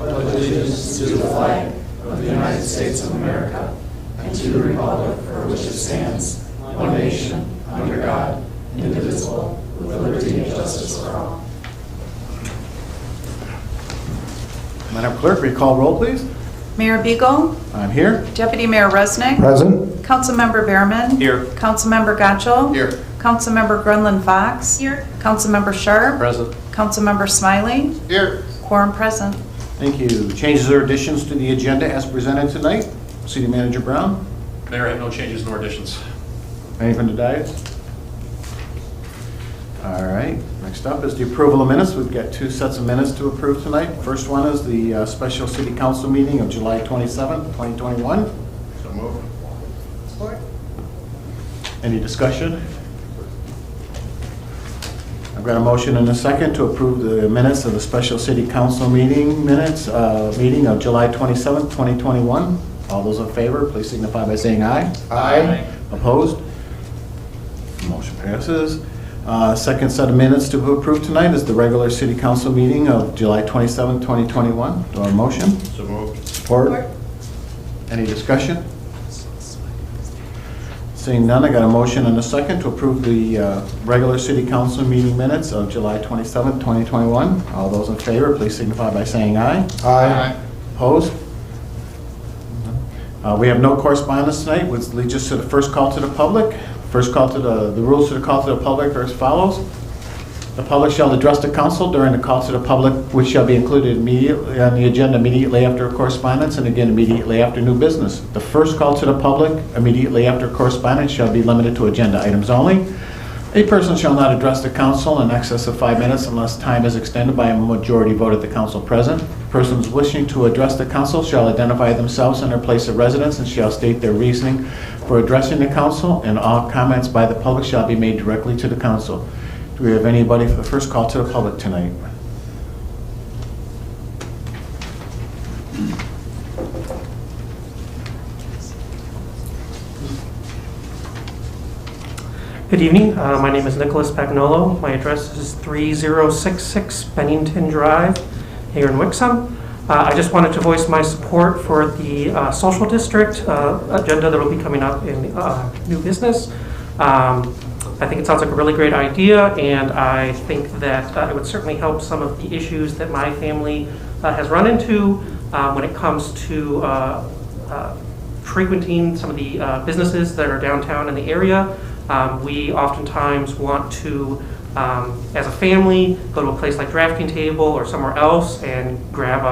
allegiance to the flag of the United States of America and to the republic for which it stands, one nation, under God, indivisible, with liberty and justice for all. Madam Clerk, recall roll, please. Mayor Beagle, I'm here. Deputy Mayor Resnick, Present. Councilmember Behrman, Here. Councilmember Gatchel, Here. Councilmember Grunland Fox, here. Councilmember Sharp, Present. Councilmember Smiley, Here. quorum present. Thank you. Changes or additions to the agenda as presented tonight? City Manager Brown? Mayor, I have no changes nor additions. Any from the dais? All right. Next up is the approval of minutes. We've got two sets of minutes to approve tonight. First one is the special city council meeting of July 27th, 2021. So moved. Support. Any discussion? I've got a motion and a second to approve the minutes of the special city council meeting meeting of July 27th, 2021. All those in favor, please signify by saying aye. Aye. Opposed? Motion passes. Second set of minutes to approve tonight is the regular city council meeting of July 27th, 2021. Do I have a motion? So moved. Support. Any discussion? Seeing none, I got a motion and a second to approve the regular city council meeting minutes of July 27th, 2021. All those in favor, please signify by saying aye. Aye. Opposed? We have no correspondence tonight, which leads us to the first call to the public. First call to the rules to the call to the public are as follows. The public shall address the council during the call to the public, which shall be included immediately on the agenda immediately after correspondence and again immediately after new business. The first call to the public immediately after correspondence shall be limited to agenda items only. A person shall not address the council in excess of 5 minutes unless time is extended by a majority vote of the council present. Persons wishing to address the council shall identify themselves and their place of residence and shall state their reasoning for addressing the council, and all comments by the public shall be made directly to the council. Do we have anybody for the first call to the public tonight? Good evening. My name is Nicholas Pagnolo. My address is 3066 Bennington Drive here in Wixom. I just wanted to voice my support for the social district agenda that will be coming up in new business. I think it sounds like a really great idea, and I think that it would certainly help some of the issues that my family has run into when it comes to frequenting some of the businesses that are downtown in the area. We oftentimes want to, as a family, go to a place like Drafting Table or somewhere else and grab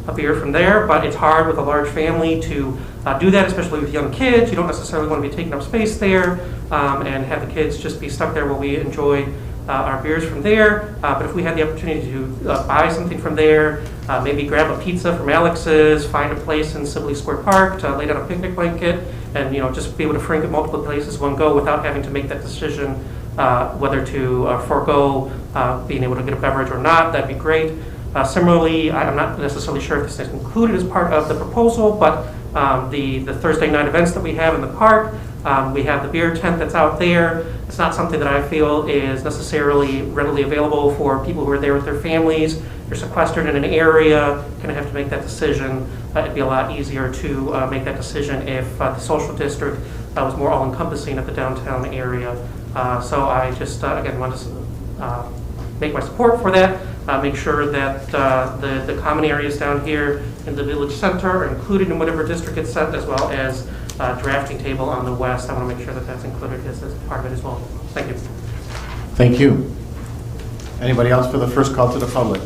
a beer from there, but it's hard with a large family to do that, especially with young kids. You don't necessarily want to be taking up space there and have the kids just be stuck there while we enjoy our beers from there. But if we had the opportunity to buy something from there, maybe grab a pizza from Alex's, find a place in Sibley Square Park to lay down a picnic blanket, and just be able to frequent multiple places in one go without having to make that decision whether to forego being able to get a beverage or not, that'd be great. Similarly, I'm not necessarily sure if this is included as part of the proposal, but the Thursday night events that we have in the park, we have the beer tent that's out there. It's not something that I feel is necessarily readily available for people who are there with their families. They're sequestered in an area, kind of have to make that decision. It'd be a lot easier to make that decision if the social district was more all-encompassing at the downtown area. So I just, again, want to make my support for that. Make sure that the common areas down here in the village center are included in whatever district it's set, as well as Drafting Table on the west. I want to make sure that that's included as part of it as well. Thank you. Thank you. Anybody else for the first call to the public?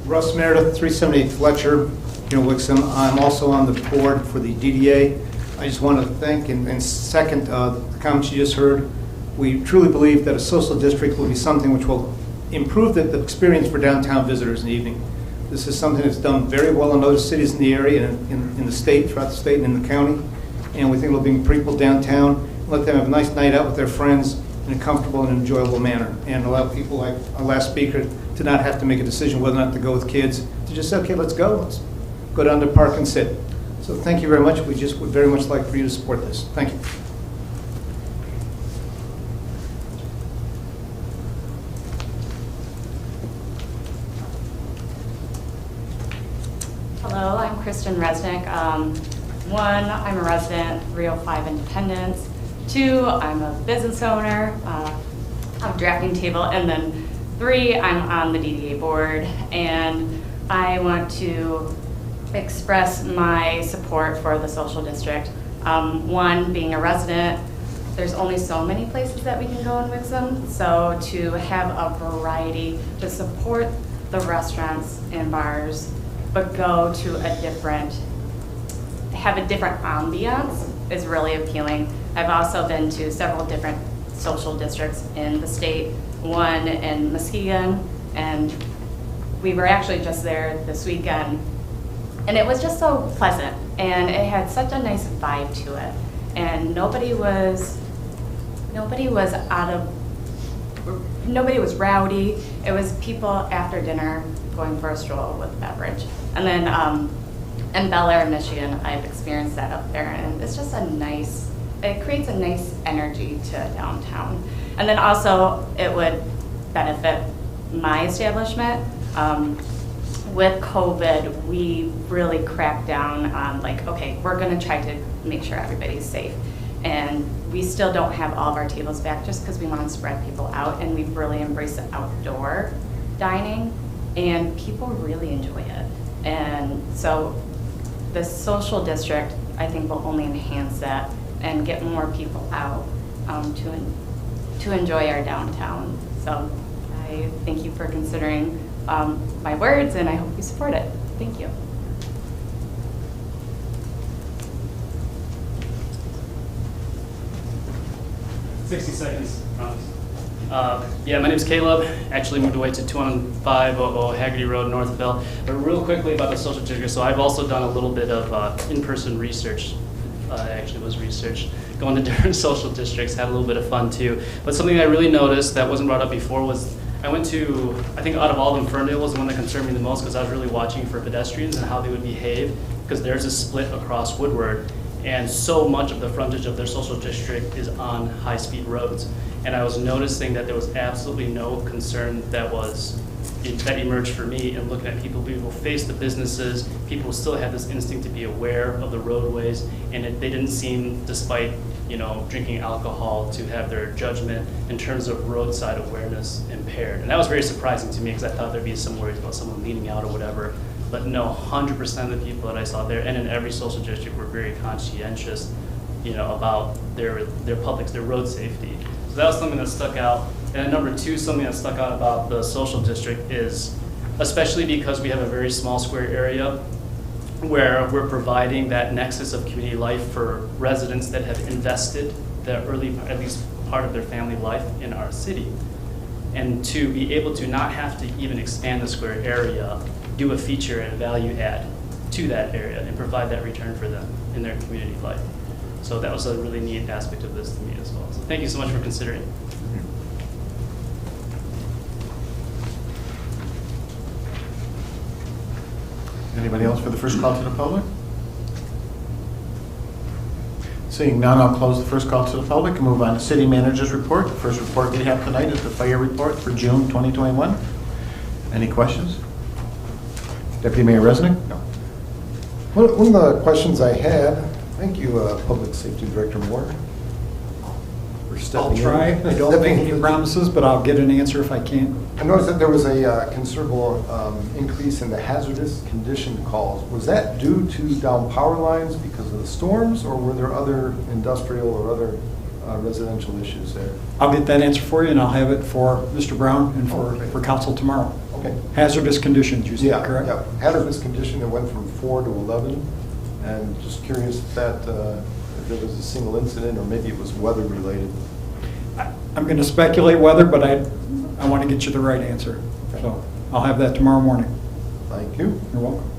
Russ Meredith, 378 Fletcher, here in Wixom. I'm also on the board for the DDA. I just want to thank and second the comments you just heard. We truly believe that a social district will be something which will improve the experience for downtown visitors in the evening. This is something that's done very well in other cities in the area and in the state, throughout the state and in the county. And we think it'll bring people downtown, let them have a nice night out with their friends in a comfortable and enjoyable manner, and allow people like our last speaker to not have to make a decision whether or not to go with kids, to just say, okay, let's go down to the park and sit. So thank you very much. We just would very much like for you to support this. Thank you. Kristen Resnick. One, I'm a resident, 305 Independence. Two, I'm a business owner of Drafting Table. And then three, I'm on the DDA board. And I want to express my support for the social district. One, being a resident, there's only so many places that we can go and mix them. So to have a variety, to support the restaurants and bars, but go to have a different ambiance is really appealing. I've also been to several different social districts in the state, one in Muskegon, and we were actually just there this weekend. And it was just so pleasant, and it had such a nice vibe to it. And nobody was rowdy. It was people after dinner going for a stroll with a beverage. And then in Bel Air, Michigan, I've experienced that up there, and it's just it creates a nice energy to downtown. And then also, it would benefit my establishment. With COVID, we really cracked down on okay, we're gonna try to make sure everybody's safe. And we still don't have all of our tables back just because we want to spread people out, and we've really embraced the outdoor dining, and people really enjoy it. And so the social district, I think, will only enhance that and get more people out to enjoy our downtown. So I thank you for considering my words, and I hope you support it. Thank you. Yeah, my name's Caleb. Actually moved away to 21500 Haggerty Road, Northville. But real quickly about the social district. So I've also done a little bit of in-person research. Actually was research. Going to different social districts, had a little bit of fun too. But something I really noticed that wasn't brought up before was I went to, I think out of all of them, Ferndale was the one that concerned me the most because I was really watching for pedestrians and how they would behave, because there's a split across Woodward, and so much of the frontage of their social district is on high-speed roads. And I was noticing that there was absolutely no concern that emerged for me in looking at people face the businesses, people still had this instinct to be aware of the roadways, and they didn't seem, despite drinking alcohol, to have their judgment in terms of roadside awareness impaired. And that was very surprising to me because I thought there'd be some worries about someone leaning out or whatever. But no, 100% of the people that I saw there, and in every social district, were very conscientious, about their road safety. So that was something that stuck out. And number two, something that stuck out about the social district is, especially because we have a very small square area, where we're providing that nexus of community life for residents that have invested the early, at least part of their family life in our city. And to be able to not have to even expand the square area, do a feature and value add to that area and provide that return for them in their community life. So that was a really neat aspect of this to me as well. So thank you so much for considering. Anybody else for the first call to the public? Seeing none, I'll close the first call to the public and move on to city manager's report. The first report we have tonight is the fire report for June 2021. Any questions? Deputy Mayor Resnick? No. One of the questions I had, thank you, Public Safety Director Moore, for stepping in. I'll try. I don't make any promises, but I'll get an answer if I can. I noticed that there was a considerable increase in the hazardous condition calls. Was that due to down power lines because of the storms, or were there other industrial or other residential issues there? I'll get that answer for you, and I'll have it for Mr. Brown and for council tomorrow. Okay. Hazardous conditions, you said, correct? Yeah, hazardous condition that went from 4 to 11, and just curious if there was a single incident or maybe it was weather related. I'm going to speculate weather, but I want to get you the right answer. Okay. So I'll have that tomorrow morning. Thank you. You're welcome.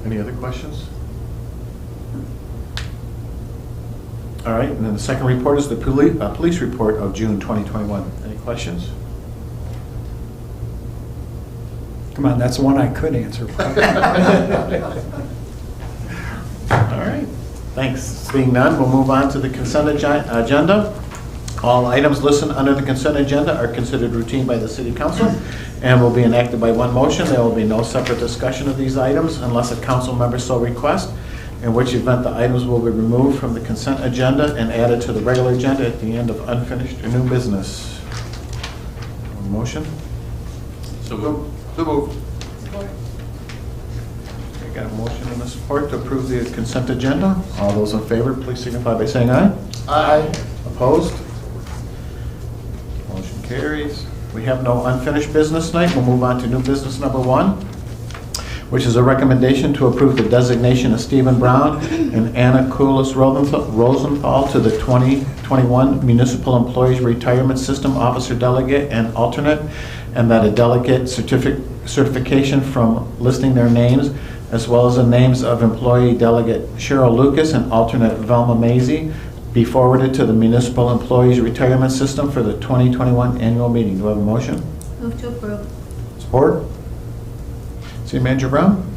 Any other questions? All right, and then the second report is the police report of June 2021. Any questions? Come on, that's the one I could answer. All right, thanks. Seeing none, we'll move on to the consent agenda. All items listed under the consent agenda are considered routine by the City Council and will be enacted by one motion. There will be no separate discussion of these items unless a council member so requests, in which event the items will be removed from the consent agenda and added to the regular agenda at the end of unfinished or new business. Motion? So moved. So moved. Okay, got a motion and a support to approve the consent agenda. All those in favor, please signify by saying aye. Aye. Opposed? Motion carries. We have no unfinished business tonight. We'll move on to new business number 1, which is a recommendation to approve the designation of Stephen Brown and Anna Kulis Rosenthal to the 2021 Municipal Employees Retirement System Officer Delegate and Alternate, and that a delegate certification from listing their names, as well as the names of employee delegate Cheryl Lucas and alternate Velma Mazie, be forwarded to the Municipal Employees Retirement System for the 2021 annual meeting. Do I have a motion? Move to approve. Support? City Manager Brown?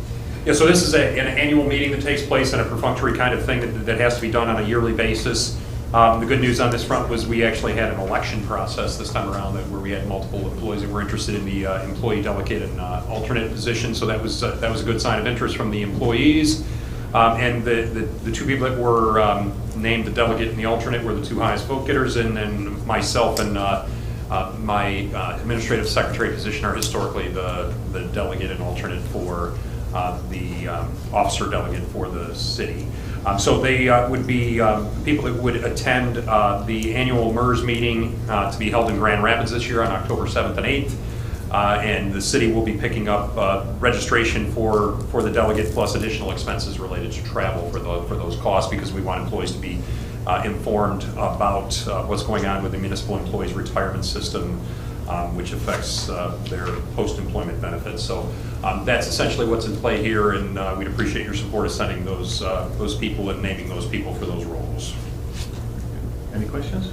Yeah, so this is an annual meeting that takes place and a perfunctory kind of thing that has to be done on a yearly basis. The good news on this front was we actually had an election process this time around where we had multiple employees that were interested in the employee delegate and alternate position. So that was a good sign of interest from the employees. And the two people that were named the delegate and the alternate were the two highest vote getters, and then myself and my administrative secretary position are historically the delegate and alternate for the officer delegate for the city. So they would be people that would attend the annual MERS meeting to be held in Grand Rapids this year on October 7th and 8th. And the city will be picking up registration for the delegate plus additional expenses related to travel for those costs, because we want employees to be informed about what's going on with the Municipal Employees Retirement System, which affects their post-employment benefits. So that's essentially what's in play here, and we'd appreciate your support of sending those people and naming those people for those roles. Any questions?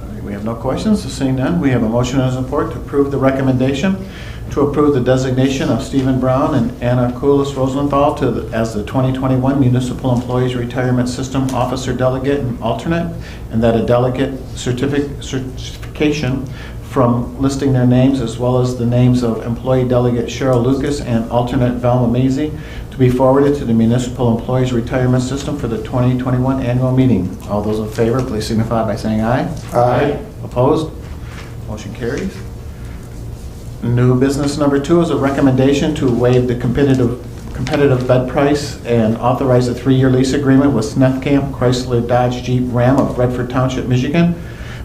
All right, we have no questions. Seeing none, we have a motion and a support to approve the recommendation to approve the designation of Stephen Brown and Anna Kulis Rosenthal as the 2021 Municipal Employees Retirement System Officer Delegate and Alternate, and that a delegate certification from listing their names, as well as the names of employee delegate Cheryl Lucas and alternate Velma Mazie, to be forwarded to the Municipal Employees Retirement System for the 2021 annual meeting. All those in favor, please signify by saying aye. Aye. Opposed? Motion carries. New business number 2 is a recommendation to waive the competitive bid price and authorize a 3-year lease agreement with Snefkamp Chrysler Dodge Jeep Ram of Redford Township, Michigan,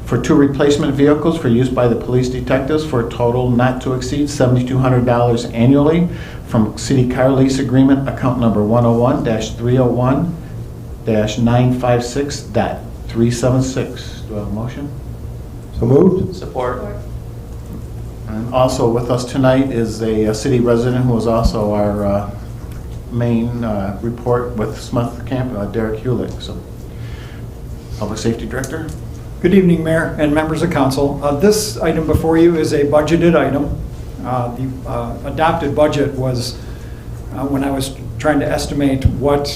for 2 replacement vehicles for use by the police detectives for a total not to exceed $7,200 annually from City Car Lease Agreement account number 101-301-956.376. Do I have a motion? So moved. Support. And also with us tonight is a city resident who is also our main report with Smith Camp, Derek Hewlett. So, Public Safety Director. Good evening, Mayor and members of council. This item before you is a budgeted item. The adopted budget was, when I was trying to estimate what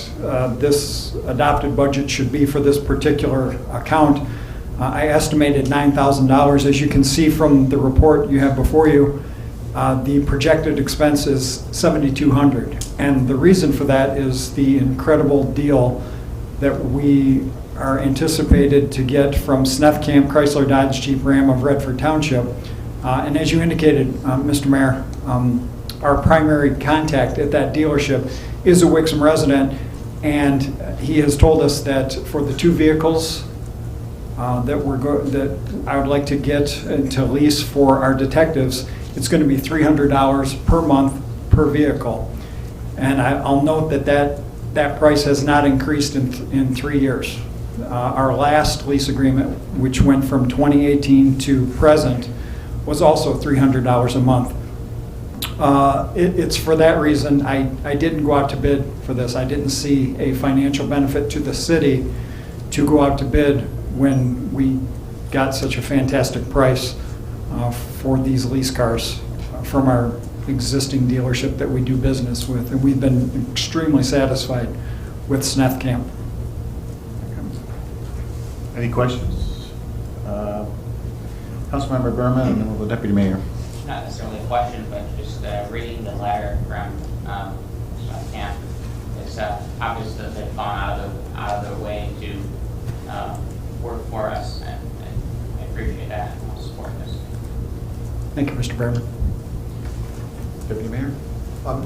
this adopted budget should be for this particular account, I estimated $9,000. As you can see from the report you have before you, the projected expense is $7,200. And the reason for that is the incredible deal that we are anticipated to get from Snefkamp Chrysler Dodge Jeep Ram of Redford Township. And as you indicated, Mr. Mayor, our primary contact at that dealership is a Wixom resident, and he has told us that for the 2 vehicles that I would like to get to lease for our detectives, it's going to be $300 per month per vehicle. And I'll note that price has not increased in 3 years. Our last lease agreement, which went from 2018 to present, was also $300 a month. It's for that reason I didn't go out to bid for this. I didn't see a financial benefit to the city to go out to bid when we got such a fantastic price for these lease cars from our existing dealership that we do business with. And we've been extremely satisfied with Councilmember Berman, and then we'll go Deputy Mayor. Not necessarily a question, but just reading the letter from Camp. It's obvious that they've gone out of their way to work for us, and I appreciate that, and I'll support this. Thank you, Mr. Berman. Deputy Mayor?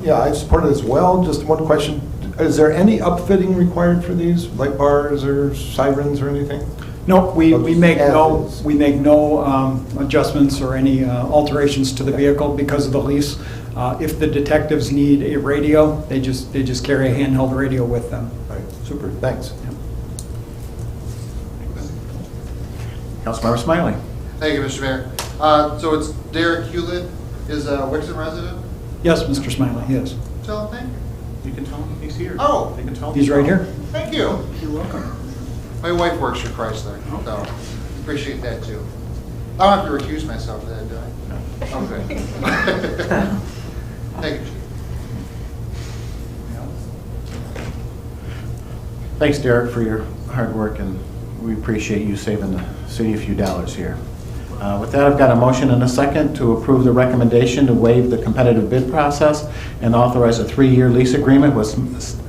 Yeah, I support it as well. Just one question. Is there any upfitting required for these, light bars or sirens or anything? No, we make no, As is. we make no adjustments or any alterations to the vehicle because of the lease. If the detectives need a radio, they just carry a handheld radio with them. All right, super, thanks. Councilmember Smiley? Thank you, Mr. Mayor. So it's Derek Hewlett, is a Wixon resident? Yes, Mr. Smiley, yes. Tell him thank you. You can tell him he's here. Oh. You can tell him. He's right here. Thank you. You're welcome. My wife works for Chrysler, so appreciate that too. I don't have to recuse myself of that, do I? Okay. Thank you, Chief. Thanks, Derek, for your hard work, and we appreciate you saving the city a few dollars here. With that, I've got a motion and a second to approve the recommendation to waive the competitive bid process and authorize a 3-year lease agreement with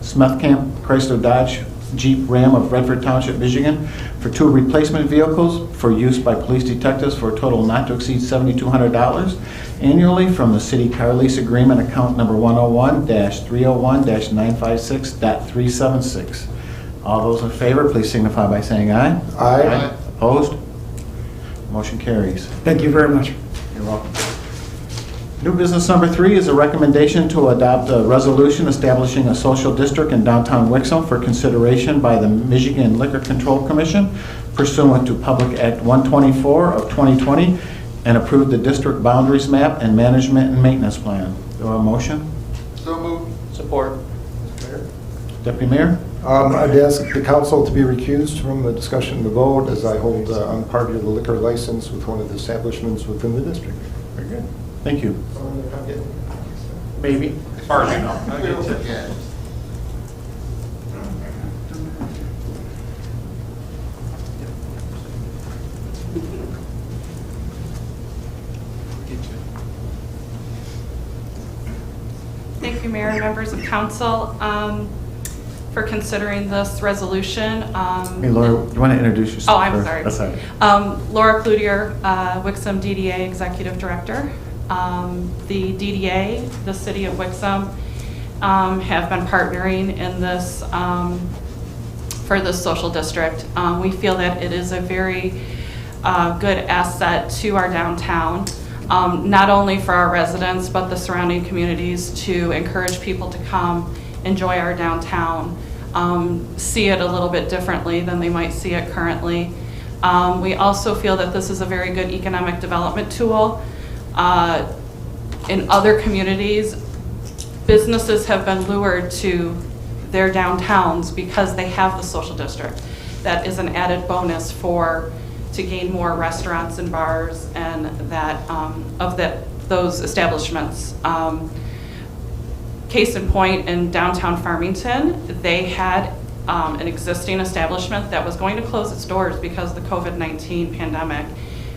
Smith Camp Chrysler Dodge Jeep Ram of Redford Township, Michigan, for 2 replacement vehicles for use by police detectives for a total not to exceed $7,200 annually from the city car lease agreement account number 101-301-956.376. All those in favor, please signify by saying aye. Aye. Opposed? Motion carries. Thank you very much. You're welcome. New business number 3 is a recommendation to adopt a resolution establishing a social district in downtown Wixom for consideration by the Michigan Liquor Control Commission pursuant to Public Act 124 of 2020 and approve the district boundaries map and management and maintenance plan. Do I have a motion? So moved. Support. Deputy Mayor? I'd ask the council to be recused from the discussion and the vote as I hold I'm part of the liquor license with one of the establishments within the district. Very good. Thank you. Someone to come get me? Maybe. As far as you know. Yeah. Thank you, Mayor and members of council, for considering this resolution. Hey, Laura, do you want to introduce yourself Oh, I'm first? sorry. That's all right. Laura Cloutier, Wixom DDA Executive Director. The DDA, the City of Wixom, have been partnering in this for this social district. We feel that it is a very good asset to our downtown, not only for our residents, but the surrounding communities, to encourage people to come enjoy our downtown, see it a little bit differently than they might see it currently. We also feel that this is a very good economic development tool. In other communities, businesses have been lured to their downtowns because they have the social district. That is an added bonus to gain more restaurants and bars and those establishments. Case in point, in downtown Farmington, they had an existing establishment that was going to close its doors because of the COVID-19 pandemic.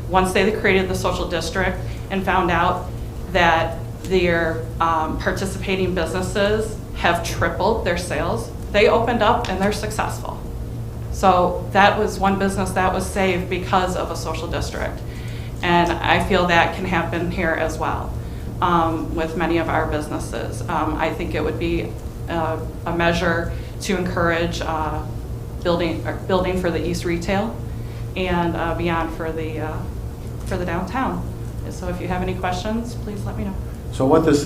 Once they created the social district and found out that their participating businesses have tripled their sales, they opened up and they're successful. So that was one business that was saved because of a social district. And I feel that can happen here as well with many of our businesses. I think it would be a measure to encourage building for the East Retail and beyond for the downtown. So if you have any questions, please let me know. So what this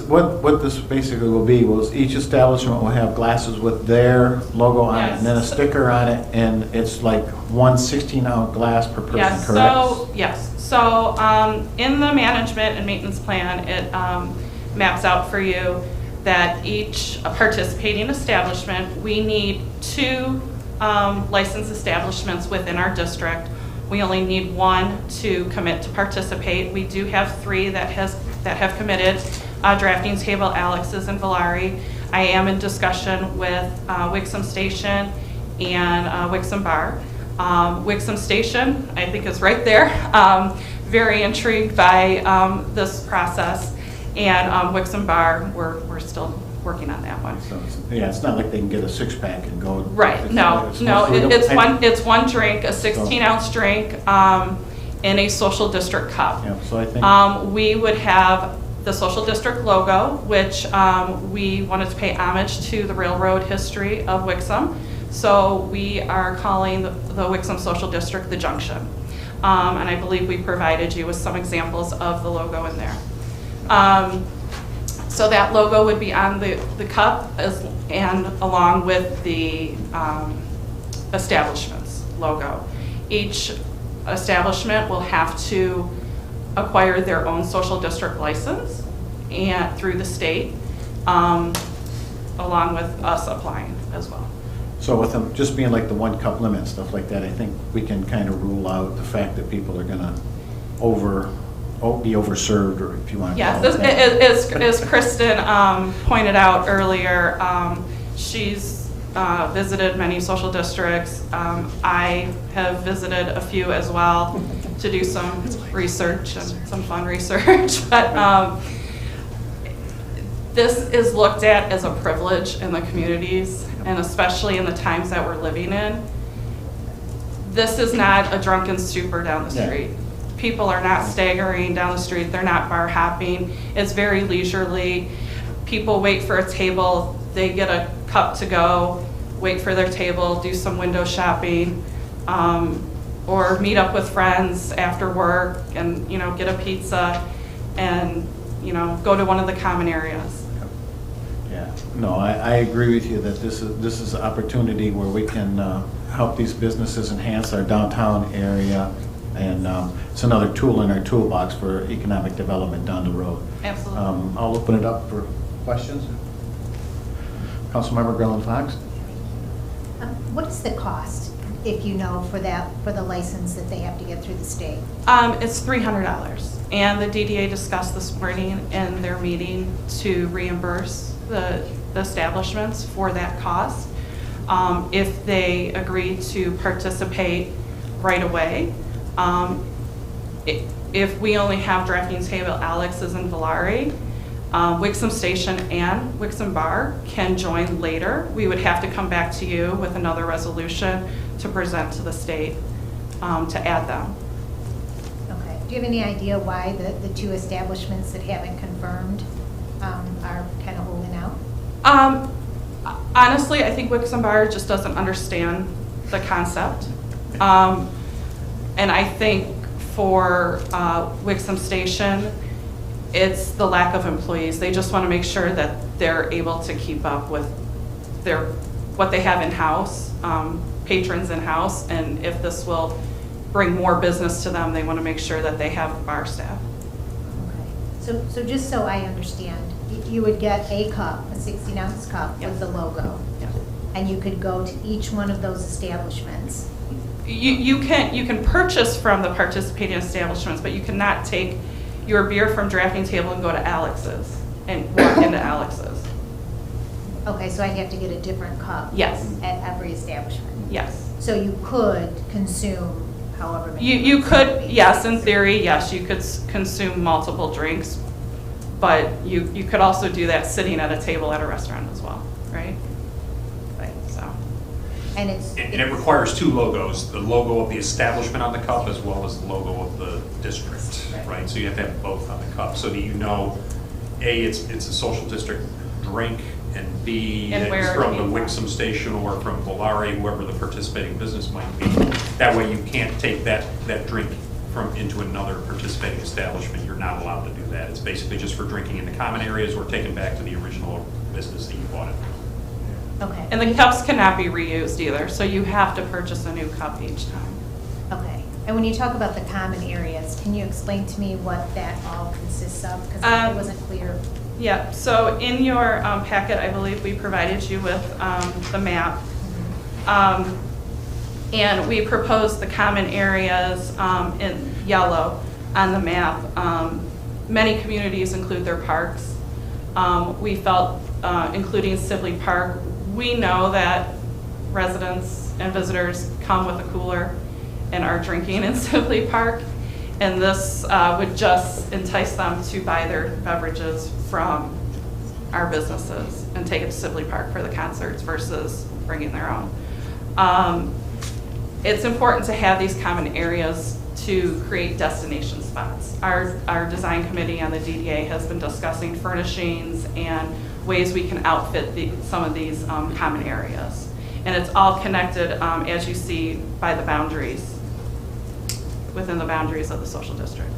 basically will be was each establishment will have glasses with their logo on it and then a sticker on it, and it's like one 16-ounce glass per person, Yes. correct? So in the management and maintenance plan, it maps out for you that each participating establishment, we need 2 licensed establishments within our district. We only need 1 to commit to participate. We do have 3 that have committed, Drafting Table, Alex's, and Valari. I am in discussion with Wixom Station and Wixom Bar. Wixom Station, I think, is right there. very intrigued by this process. And Wixom Bar, we're still working on that one. So, yeah, it's not like they can get a six-pack and go. Right, no, it's one drink, a 16-ounce drink in a social district cup. Yeah, so I think. We would have the social district logo, which we wanted to pay homage to the railroad history of Wixom. So we are calling the Wixom Social District the Junction. And I believe we provided you with some examples of the logo in there. So that logo would be on the cup and along with the establishment's logo. Each establishment will have to acquire their own social district license and through the state, along with us applying as well. So with them just being like the one cup limit and stuff like that, I think we can kind of rule out the fact that people are gonna be overserved, or if you want to Yes, call it that. as Kristen pointed out earlier, she's visited many social districts. I have visited a few as well to do some research and some fun research. But this is looked at as a privilege in the communities, and especially in the times that we're living in. This is not a drunken stupor down the street. People are not staggering down the street. They're not bar hopping. It's very leisurely. People wait for a table. They get a cup to go, wait for their table, do some window shopping, or meet up with friends after work and, get a pizza and, go to one of the common areas. Yeah, no, I agree with you that this is an opportunity where we can help these businesses enhance our downtown area, and it's another tool in our toolbox for economic development down the road. Absolutely. I'll open it up for questions. Councilmember Grillen Fox? What is the cost, if you know, for the license that they have to get through the state? It's $300, and the DDA discussed this morning in their meeting to reimburse the establishments for that cost if they agree to participate right away. If we only have drafting table, Alex's and Valari, Wixom Station and Wixom Bar can join later. We would have to come back to you with another resolution to present to the state to add them. Okay. Do you have any idea why the two establishments that haven't confirmed are kind of holding out? Honestly, I think Wixom Bar just doesn't understand the concept. And I think for Wixom Station, it's the lack of employees. They just want to make sure that they're able to keep up with what they have in-house, patrons in-house, and if this will bring more business to them, they want to make sure that they have bar staff. Okay. So just so I understand, you would get a cup, a 16-ounce cup with the logo, and you could go to each one of those establishments. You can purchase from the participating establishments, but you cannot take your beer from drafting table and go to Alex's and walk into Alex's. Okay, so I'd have to get a different cup. Yes. At every establishment. Yes. So you could consume however many. You could, yes, in theory, yes, you could consume multiple drinks, but you could also do that sitting at a table at a restaurant as well, right? So. And it requires two logos, the logo of the establishment on the cup as well as the logo of the district, right? So you have to have both on the cup so that you know, A, it's a social district drink, and B, And it's from the Wixom Station or from Valari, whoever the participating business might be. That way you can't take that drink into another participating establishment. You're not allowed to do that. It's basically just for drinking in the common areas or taken back to the original business that you bought it. Okay. And the cups cannot be reused either, so you have to purchase a new cup each time. Okay. And when you talk about the common areas, can you explain to me what that all consists of? Because it wasn't clear. Yeah, so in your packet, I believe we provided you with the map. And we proposed the common areas in yellow on the map. Many communities include their parks. We felt, including Sibley Park, we know that residents and visitors come with a cooler and are drinking in Sibley Park. And this would just entice them to buy their beverages from our businesses and take it to Sibley Park for the concerts versus bringing their own. It's important to have these common areas to create destination spots. Our design committee on the DDA has been discussing furnishings and ways we can outfit some of these common areas. And it's all connected, as you see, by the boundaries, within the boundaries of the social district.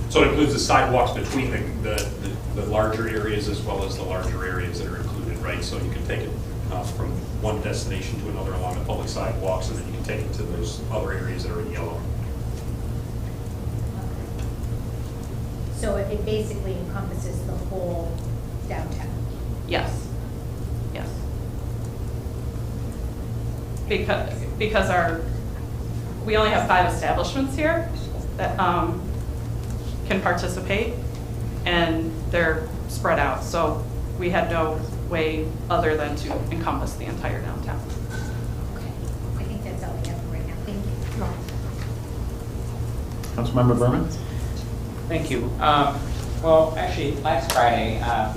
So it includes the sidewalks between the larger areas as well as the larger areas that are included, right? So you can take it from one destination to another along the public sidewalks, and then you can take it to those other areas that are in yellow. So it basically encompasses the whole downtown? Yes, yes. Because we only have 5 establishments here that can participate, and they're spread out. So we had no way other than to encompass the entire downtown. Okay, I think that's all we have for right now. Thank you. Councilmember Berman? Thank you. Well, actually, last Friday, I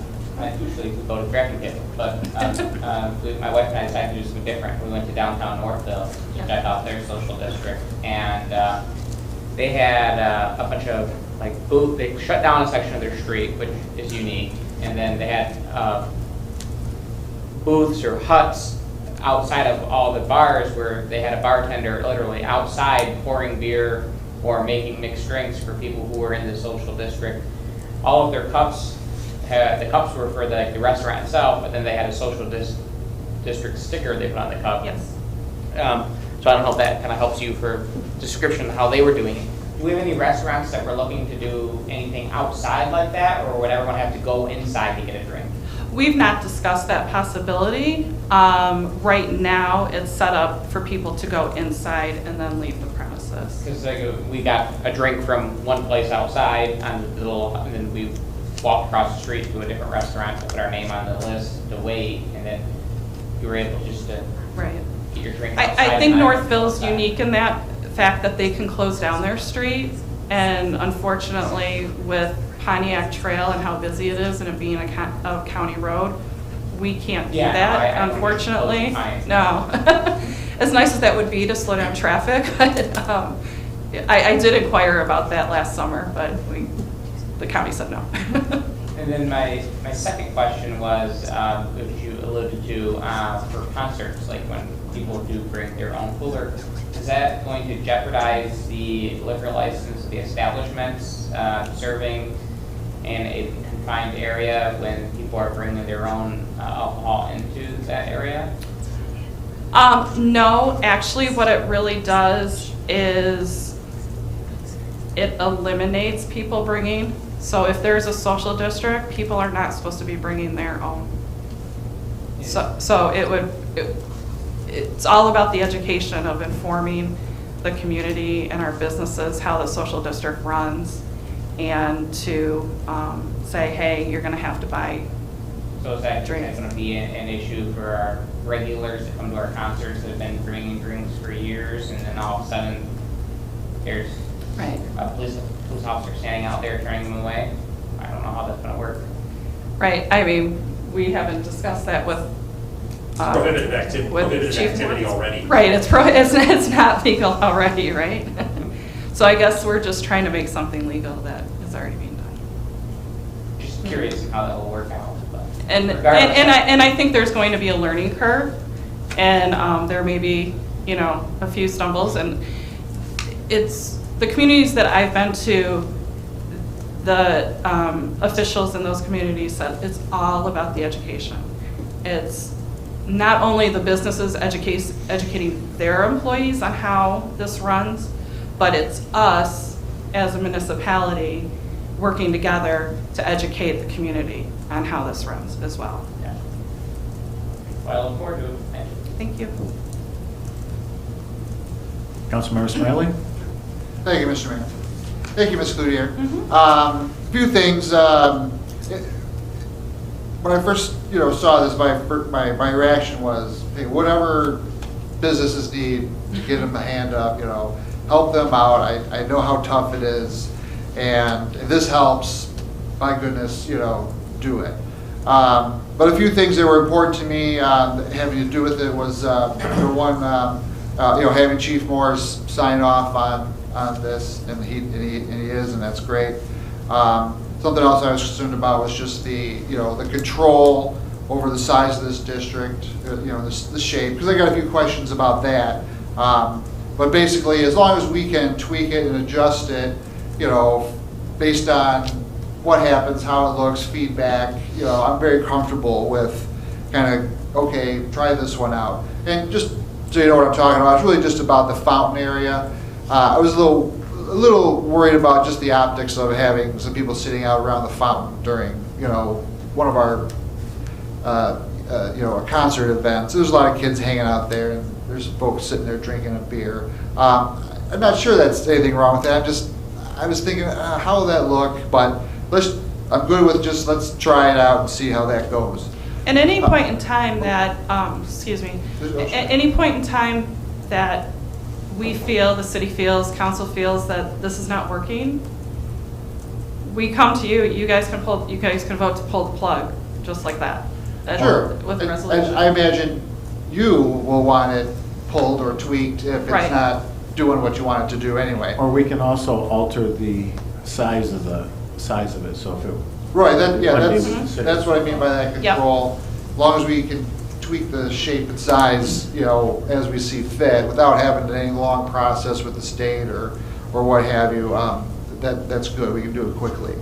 usually go to drafting table, but my wife and I decided to do something different. We went to downtown Northville to check out their social district, and they had a bunch of booths. They shut down a section of their street, which is unique, and then they had booths or huts outside of all the bars where they had a bartender literally outside pouring beer or making mixed drinks for people who were in the social district. All of their cups, the cups were for the restaurant itself, but then they had a social district sticker they put on the cup. Yes. So I don't know if that kind of helps you for description of how they were doing it. Do we have any restaurants that were looking to do anything outside like that, or would everyone have to go inside to get a drink? We've not discussed that possibility. Right now, it's set up for people to go inside and then leave the premises. Because we got a drink from one place outside, and then we walked across the street to a different restaurant to put our name on the list to wait, and then you were able just to get your drink outside. I think Northville's unique in that fact that they can close down their street, and unfortunately, with Pontiac Trail and how busy it is and it being a county road, we can't do that, unfortunately. No. As nice as that would be to slow down traffic, I did inquire about that last summer, but the county said no. And then my second question was, which you alluded to, for concerts, like when people do bring their own cooler, is that going to jeopardize the liquor license of the establishments serving in a confined area when people are bringing their own alcohol into that area? No, actually what it really does is it eliminates people bringing. So if there's a social district, people are not supposed to be bringing their own. So it's all about the education of informing the community and our businesses how the social district runs, and to say, hey, you're going to have to buy. So is that going to be an issue for our regulars that come to our concerts that have been bringing drinks for years, and then all of a sudden there's a police officer standing out there turning them away? I don't know how that's going to work. Right. I mean, we haven't discussed that with prohibited activity already. Right. It's not legal already, right? So I guess we're just trying to make something legal that is already being done. Just curious how that will work out. And I think there's going to be a learning curve, and there may be, a few stumbles, and it's the communities that I've been to, the officials in those communities said it's all about the education. It's not only the businesses educating their employees on how this runs, but it's us as a municipality working together to educate the community on how this runs as well. Yeah. Well, I look forward to it. Thank you. Councilmember Smiley? Thank you, Mr. Mayor. Thank you, Ms. Cloutier. Mm-hmm. A few things. When I first, saw this, my reaction was, hey, whatever businesses need to get them the hand up, help them out. I know how tough it is, and if this helps, my goodness, do it. But a few things that were important to me having to do with it was, number one, having Chief Morris sign off on this, and he is, and that's great. Something else I was concerned about was just the control over the size of this district, the shape, because I got a few questions about that. But basically, as long as we can tweak it and adjust it, based on what happens, how it looks, feedback, I'm very comfortable with kind of, okay, try this one out. And just so you know what I'm talking about, it's really just about the fountain area. I was a little worried about just the optics of having some people sitting out around the fountain during, one of our, a concert events. There's a lot of kids hanging out there, and there's folks sitting there drinking a beer. I'm not sure that's anything wrong with that. I was thinking, how will that look? But I'm good with just let's try it out and see how that goes. At any point in time that, at any point in time that we feel, the city feels, council feels that this is not working, we come to you. You guys can vote to pull the plug, just like that. Sure. With the resolution. I imagine you will want it pulled or tweaked if it's not doing what you want it to do anyway. Or we can also alter the size of it. So if it right, that's what I mean by that control. Yep. As long as we can tweak the shape and size, as we see fit, without having any long process with the state or what have you. That's good. We can do it quickly.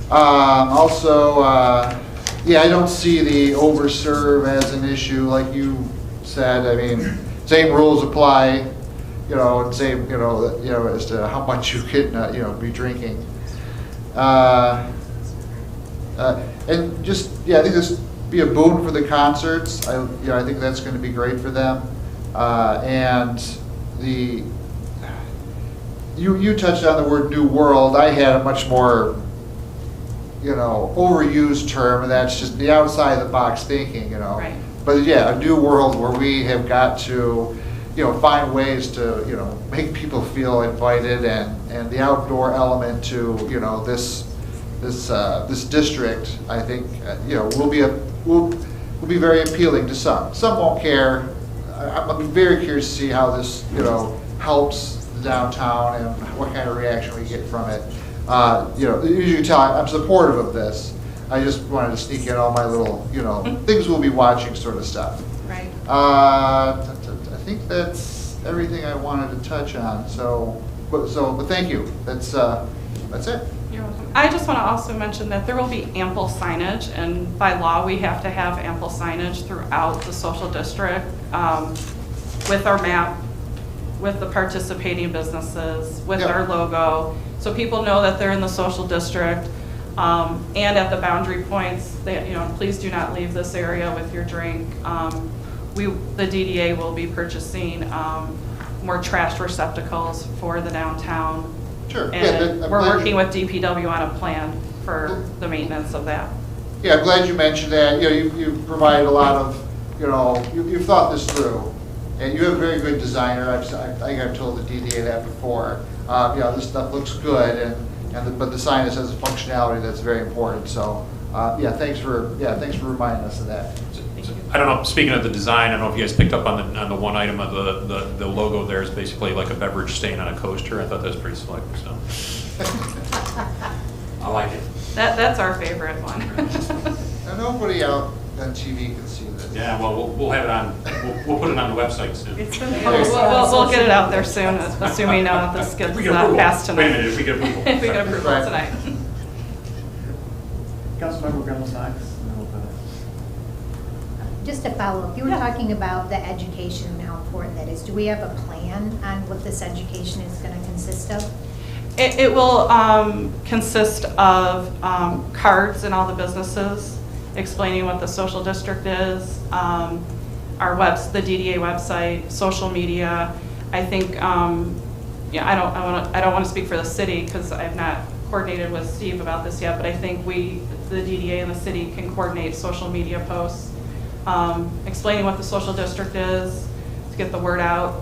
Also, I don't see the overserve as an issue, like you said. I mean, same rules apply, and same, as to how much you can, be drinking. And just, I think this be a boon for the concerts. I think that's going to be great for them. And you touched on the word new world. I had a much more, overused term, and that's just the outside the box thinking, Right. But a new world where we have got to, find ways to, make people feel invited, and the outdoor element to, this district, I think, will be very appealing to some. Some won't care. I'm very curious to see how this, helps the downtown and what kind of reaction we get from it. As you can tell, I'm supportive of this. I just wanted to sneak in all my little, things we'll be watching sort of stuff. Right. I think that's everything I wanted to touch on. But thank you. That's it. You're welcome. I just want to also mention that there will be ample signage, and by law, we have to have ample signage throughout the social district with our map, with the participating businesses, with our logo, so people know that they're in the social district. And at the boundary points, please do not leave this area with your drink. The DDA will be purchasing more trash receptacles for the downtown. Sure. And we're working with DPW on a plan for the maintenance of that. Yeah, I'm glad you mentioned that. You provided a lot of, you've thought this through, and you have a very good designer. I think I've told the DDA that before. This stuff looks good, but the sign has a functionality that's very important. So, thanks for reminding us of that. I don't know, speaking of the design, I don't know if you guys picked up on the one item of the logo there is basically like a beverage stain on a coaster. I thought that was pretty slick, so. I like it. That's our favorite one. And nobody out on TV can see this. Yeah, well, we'll have it on, we'll put it on the website soon. We'll get it out there soon, assuming this gets passed tonight. Wait a minute, if we get approval. If we get approval tonight. Councilmember Graham-Sykes. Just to follow up, you were talking about the education and how important that is. Do we have a plan on what this education is going to consist of? It will consist of cards in all the businesses explaining what the social district is, the DDA website, social media. I think, I don't want to speak for the city because I've not coordinated with Steve about this yet, but I think the DDA and the city can coordinate social media posts. Explaining what the social district is to get the word out.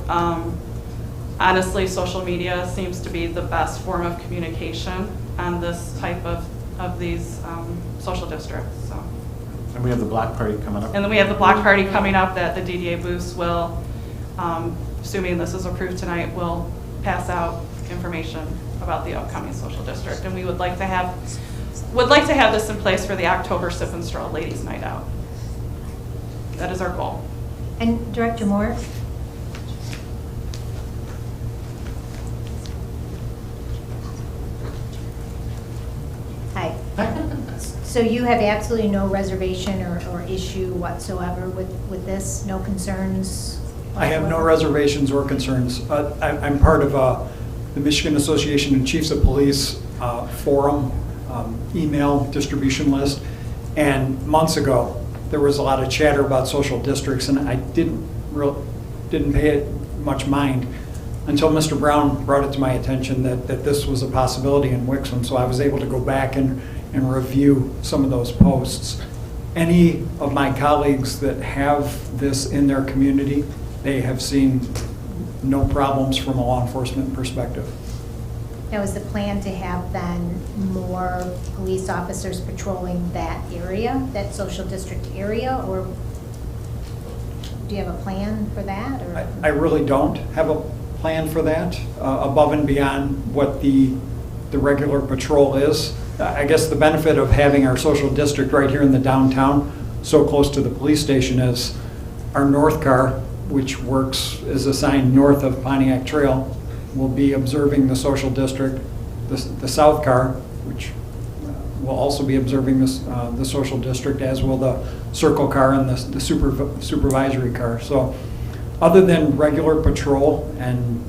Honestly, social media seems to be the best form of communication on this type of these social districts, so. And we have the block party coming up. And then we have the block party coming up that the DDA booths will, assuming this is approved tonight, will pass out information about the upcoming social district. And we would like to have this in place for the October Sip and Stroll Ladies Night Out. That is our goal. And Director Moore? Hi. So you have absolutely no reservation or issue whatsoever with this? No concerns? I have no reservations or concerns. I'm part of the Michigan Association of Chiefs of Police forum, email distribution list, and months ago there was a lot of chatter about social districts, and I didn't pay it much mind until Mr. Brown brought it to my attention that this was a possibility in Wixom, so I was able to go back and review some of those posts. Any of my colleagues that have this in their community, they have seen no problems from a law enforcement perspective. Now, is the plan to have then more police officers patrolling that area, that social district area, or do you have a plan for that? Or? I really don't have a plan for that, above and beyond what the regular patrol is. I guess the benefit of having our social district right here in the downtown, so close to the police station, is our north car, which is assigned north of Pontiac Trail, will be observing the social district. The south car, which will also be observing the social district, as will the circle car and the supervisory car. So other than regular patrol and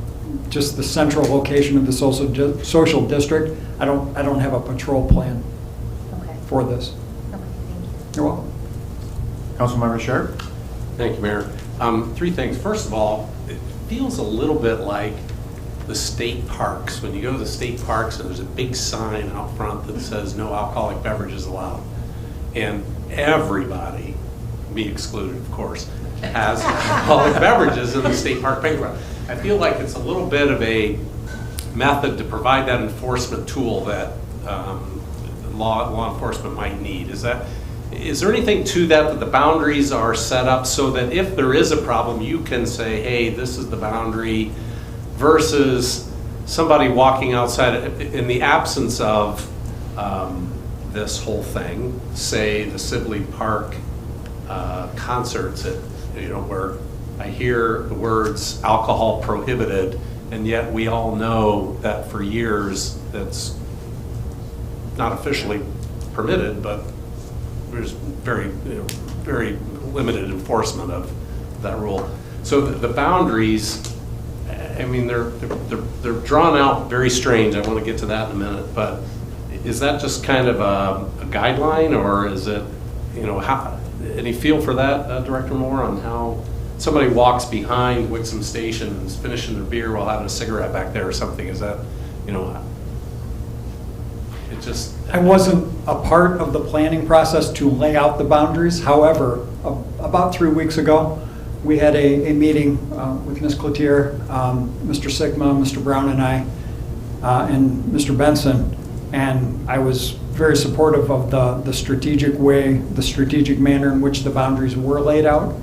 just the central location of the social district, I don't have a patrol plan for this. Okay, thank you. You're welcome. Councilmember Sharp? Thank you, Mayor. Three things. First of all, it feels a little bit like the state parks. When you go to the state parks and there's a big sign out front that says no alcoholic beverages allowed, and everybody, me excluded of course, has alcoholic beverages in the state park playground. I feel like it's a little bit of a method to provide that enforcement tool that law enforcement might need. Is there anything to that the boundaries are set up so that if there is a problem, you can say, hey, this is the boundary, versus somebody walking outside in the absence of this whole thing, say the Sibley Park concerts where I hear the words alcohol prohibited, and yet we all know that for years that's not officially permitted, but there's very limited enforcement of that rule. So the boundaries, I mean, they're drawn out very strange. I want to get to that in a minute, but is that just kind of a guideline, or is it, any feel for that, Director Moore, on how somebody walks behind Wixom Station and is finishing their beer while having a cigarette back there or something? Is that, it just... I wasn't a part of the planning process to lay out the boundaries. However, about 3 weeks ago, we had a meeting with Ms. Cloutier, Mr. Sigma, Mr. Brown, and I, and Mr. Benson, and I was very supportive of the strategic manner in which the boundaries were laid out.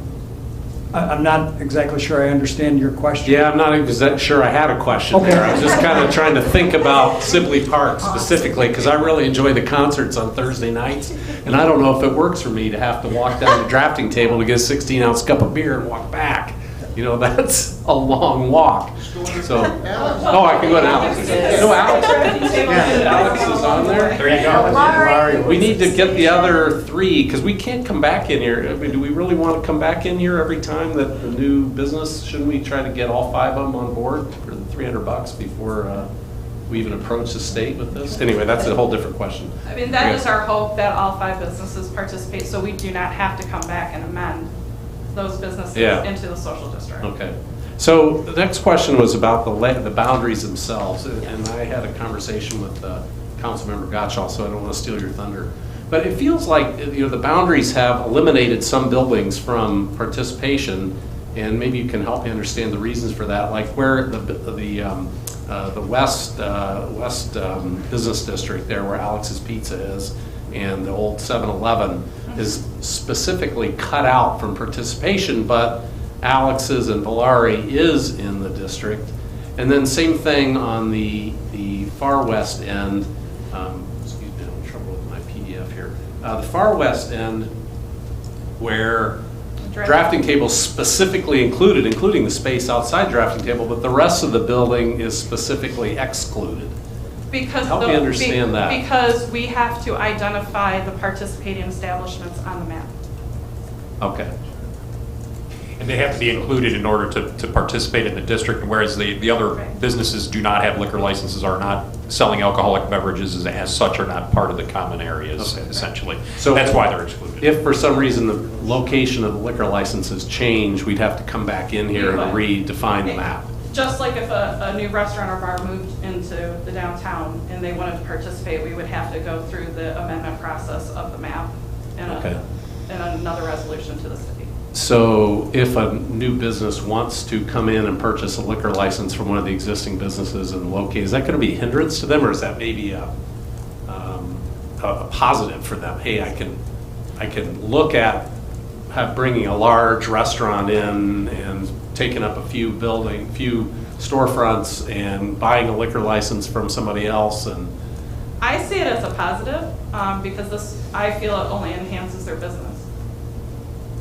I'm not exactly sure I understand your question. Yeah, I'm not exactly sure I had a question there. I was just kind of trying to think about Sibley Park specifically, because I really enjoy the concerts on Thursday nights, and I don't know if it works for me to have to walk down the drafting table to get a 16-ounce cup of beer and walk back. That's a long walk. So, I can go to Alex. No, Alex. Alex is on there. There you go. We need to get the other three, because we can't come back in here. I mean, do we really want to come back in here every time that a new business? Shouldn't we try to get all 5 of them on board for the $300 before we even approach the state with this? Anyway, that's a whole different question. I mean, that is our hope, that all 5 businesses participate, so we do not have to come back and amend those businesses into the social district. Okay. So the next question was about the boundaries themselves, and I had a conversation with Councilmember Gottschall, so I don't want to steal your thunder. But it feels like the boundaries have eliminated some buildings from participation, and maybe you can help me understand the reasons for that, like where the West Business District there, where Alex's Pizza is, and the old 7-Eleven is specifically cut out from participation, but Alex's and Valari is in the district. And then same thing on the far west end. Excuse me, I'm in trouble with my PDF here. The far west end, where drafting table specifically included, including the space outside drafting table, but the rest of the building is specifically excluded. Because help me understand that. Because we have to identify the participating establishments on the map. Okay. And they have to be included in order to participate in the district, whereas the other businesses do not have liquor licenses, are not selling alcoholic beverages as such, are not part of the common areas, essentially. So that's why they're excluded. If for some reason the location of the liquor licenses change, we'd have to come back in here and redefine the map. Just like if a new restaurant or bar moved into the downtown and they wanted to participate, we would have to go through the amendment process of the map and, and another resolution to the city. So if a new business wants to come in and purchase a liquor license from one of the existing businesses and locate, is that going to be a hindrance to them, or is that maybe a positive for them? Hey, I can look at bringing a large restaurant in and taking up a few storefronts and buying a liquor license from somebody else. And I see it as a positive because I feel it only enhances their business.